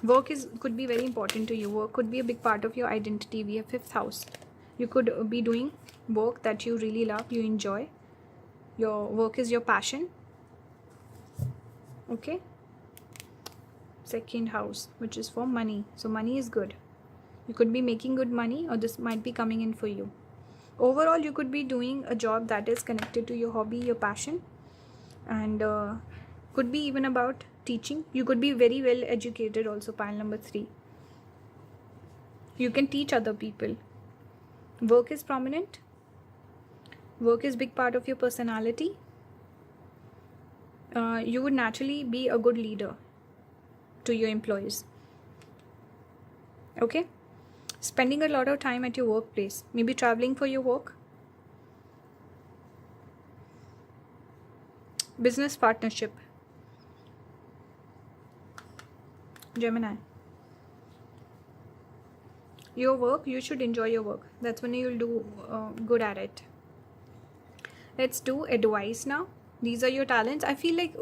Speaker 2: Work could be very important to you. Work could be a big part of your identity. We have 5th house. You could be doing work that you really love, you enjoy. Your work is your passion. Okay. 2nd house, which is for money. So money is good. You could be making good money, or this might be coming in for you. Overall, you could be doing a job that is connected to your hobby, your passion. And could be even about teaching. You could be very well educated also, pile number 3. You can teach other people. Work is prominent. Work is big part of your personality. You would naturally be a good leader to your employees. Okay. Spending a lot of time at your workplace. Maybe traveling for your work. Business partnership. Gemini. Your work, you should enjoy your work. That's when you'll do good at it. Let's do advice now. These are your talents. I feel like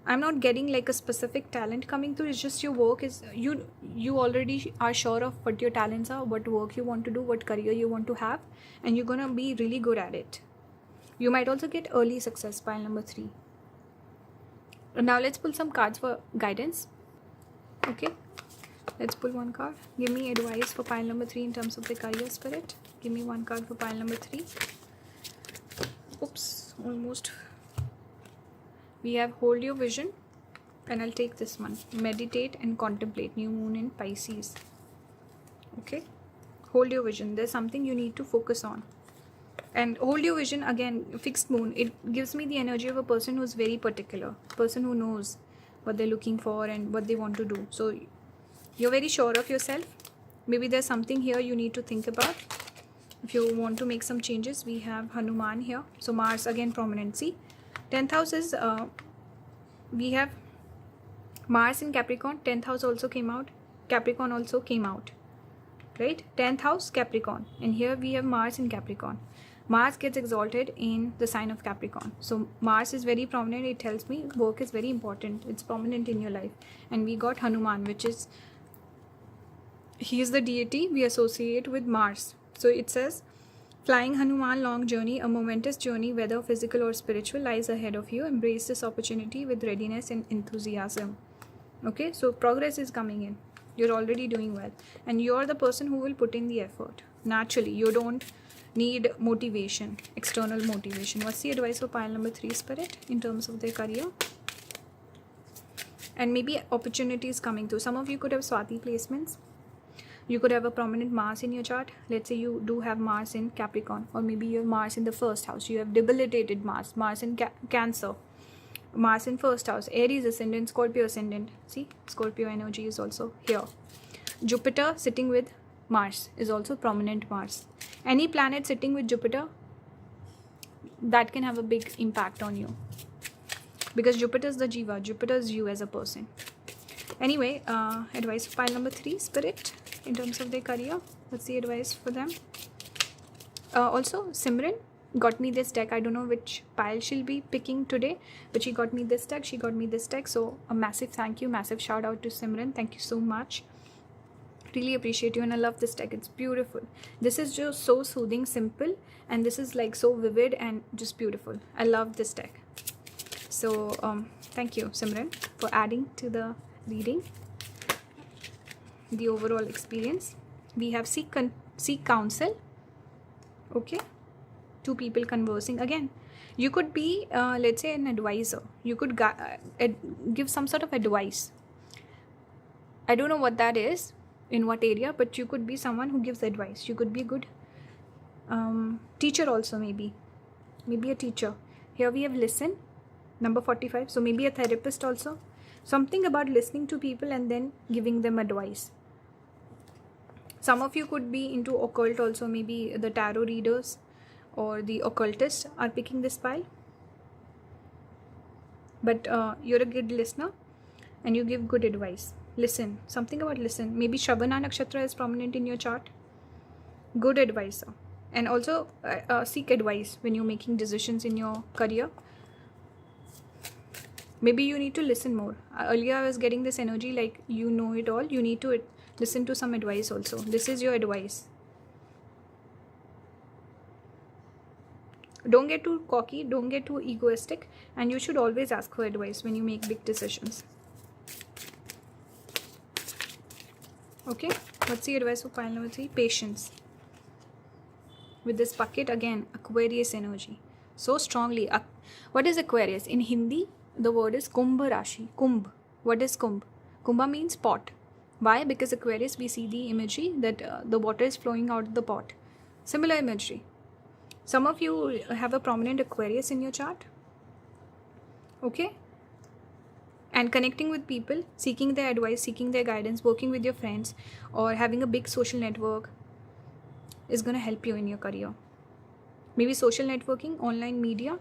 Speaker 2: I'm not getting like a specific talent coming through. It's just your work is, you already are sure of what your talents are, what work you want to do, what career you want to have, and you're gonna be really good at it. You might also get early success, pile number 3. Now let's pull some cards for guidance. Okay, let's pull one card. Give me advice for pile number 3 in terms of the career, Spirit. Give me one card for pile number 3. Oops, almost. We have hold your vision, and I'll take this one. Meditate and contemplate. New moon in Pisces. Okay, hold your vision. There's something you need to focus on. And hold your vision, again, fixed moon. It gives me the energy of a person who's very particular. Person who knows what they're looking for and what they want to do. So you're very sure of yourself. Maybe there's something here you need to think about. If you want to make some changes, we have Hanuman here. So Mars again prominent. See, 10th house is we have Mars in Capricorn. 10th house also came out. Capricorn also came out, right? 10th house Capricorn, and here we have Mars in Capricorn. Mars gets exalted in the sign of Capricorn. So Mars is very prominent. It tells me work is very important. It's prominent in your life. And we got Hanuman, which is, he is the deity we associate with Mars. So it says, flying Hanuman, long journey, a momentous journey, whether physical or spiritual, lies ahead of you. Embrace this opportunity with readiness and enthusiasm. Okay, so progress is coming in. You're already doing well. And you're the person who will put in the effort. Naturally, you don't need motivation, external motivation. What's the advice for pile number 3, Spirit, in terms of their career? And maybe opportunities coming through. Some of you could have Swati placements. You could have a prominent Mars in your chart. Let's say you do have Mars in Capricorn, or maybe you have Mars in the first house. You have debilitated Mars, Mars in Cancer, Mars in first house, Aries ascendant, Scorpio ascendant. See, Scorpio energy is also here. Jupiter sitting with Mars is also prominent Mars. Any planet sitting with Jupiter, that can have a big impact on you, because Jupiter is the Jiva, Jupiter is you as a person. Anyway, advice for pile number 3, Spirit, in terms of their career. What's the advice for them? Also, Simran got me this deck. I don't know which pile she'll be picking today, but she got me this deck. She got me this deck. So a massive thank you, massive shout out to Simran. Thank you so much. Really appreciate you, and I love this deck. It's beautiful. This is just so soothing, simple, and this is like so vivid and just beautiful. I love this deck. So thank you, Simran, for adding to the reading, the overall experience. We have seek counsel. Okay, 2 people conversing. Again, you could be let's say an advisor. You could give some sort of advice. I don't know what that is, in what area, but you could be someone who gives advice. You could be a good teacher also, maybe a teacher. Here we have listen, number 45. So maybe a therapist also. Something about listening to people and then giving them advice. Some of you could be into occult also. Maybe the tarot readers or the occultists are picking this pile. But you're a good listener and you give good advice. Listen, something about listen. Maybe Shabana Nakshatra is prominent in your chart. Good advisor. And also seek advice when you're making decisions in your career. Maybe you need to listen more. Earlier I was getting this energy like you know it all. You need to listen to some advice also. This is your advice. Don't get too cocky. Don't get too egoistic. And you should always ask for advice when you make big decisions. Okay, what's the advice for pile number 3? Patience. With this bucket, again, Aquarius energy. So strongly. What is Aquarius? In Hindi, the word is Kumbh Rashi. Kumbh. What is Kumbh? Kumbha means pot. Why? Because Aquarius, we see the imagery that the water is flowing out of the pot. Similar imagery. Some of you have a prominent Aquarius in your chart. Okay? And connecting with people, seeking their advice, seeking their guidance, working with your friends, or having a big social network is going to help you in your career. Maybe social networking, online media,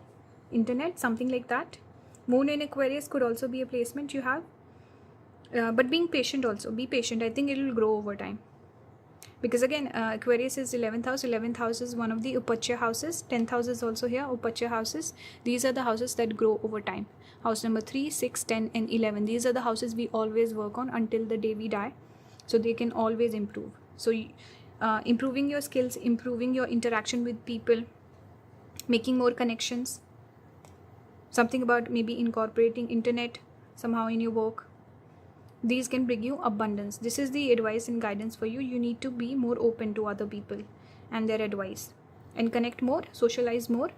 Speaker 2: internet, something like that. Moon in Aquarius could also be a placement you have. But being patient also. Be patient. I think it will grow over time. Because again, Aquarius is 11th house. 11th house is one of the Upachya houses. 10th house is also here, Upachya houses. These are the houses that grow over time. House number 3, 6, 10 and 11. These are the houses we always work on until the day we die. So they can always improve. So improving your skills, improving your interaction with people, making more connections. Something about maybe incorporating internet somehow in your work. These can bring you abundance. This is the advice and guidance for you. You need to be more open to other people and their advice. And connect more, socialize more.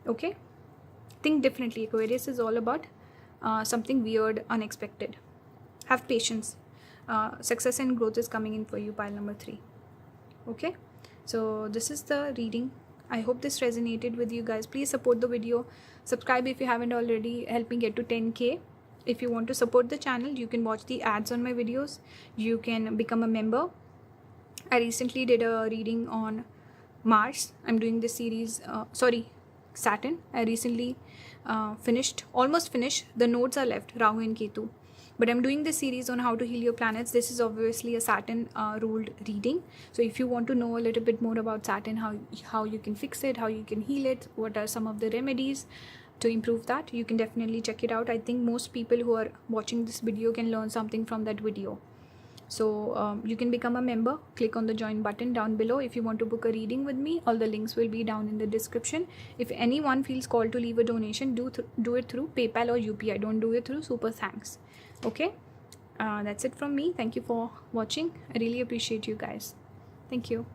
Speaker 2: Okay? Think differently. Aquarius is all about something weird, unexpected. Have patience. Success and growth is coming in for you, pile number 3. Okay? So this is the reading. I hope this resonated with you guys. Please support the video. Subscribe if you haven't already. Help me get to 10K. If you want to support the channel, you can watch the ads on my videos. You can become a member I recently did a reading on Mars. I'm doing this series, Saturn. I recently almost finished. The nodes are left, Rahu and Ketu. But I'm doing this series on how to heal your planets. This is obviously a Saturn ruled reading. So if you want to know a little bit more about Saturn, how you can fix it, how you can heal it, what are some of the remedies to improve that, you can definitely check it out. I think most people who are watching this video can learn something from that video. So you can become a member. Click on the join button down below. If you want to book a reading with me, all the links will be down in the description. If anyone feels called to leave a donation, do it through PayPal or UPI. Don't do it through Super Thanks. Okay, that's it from me. Thank you for watching. I really appreciate you guys. Thank you.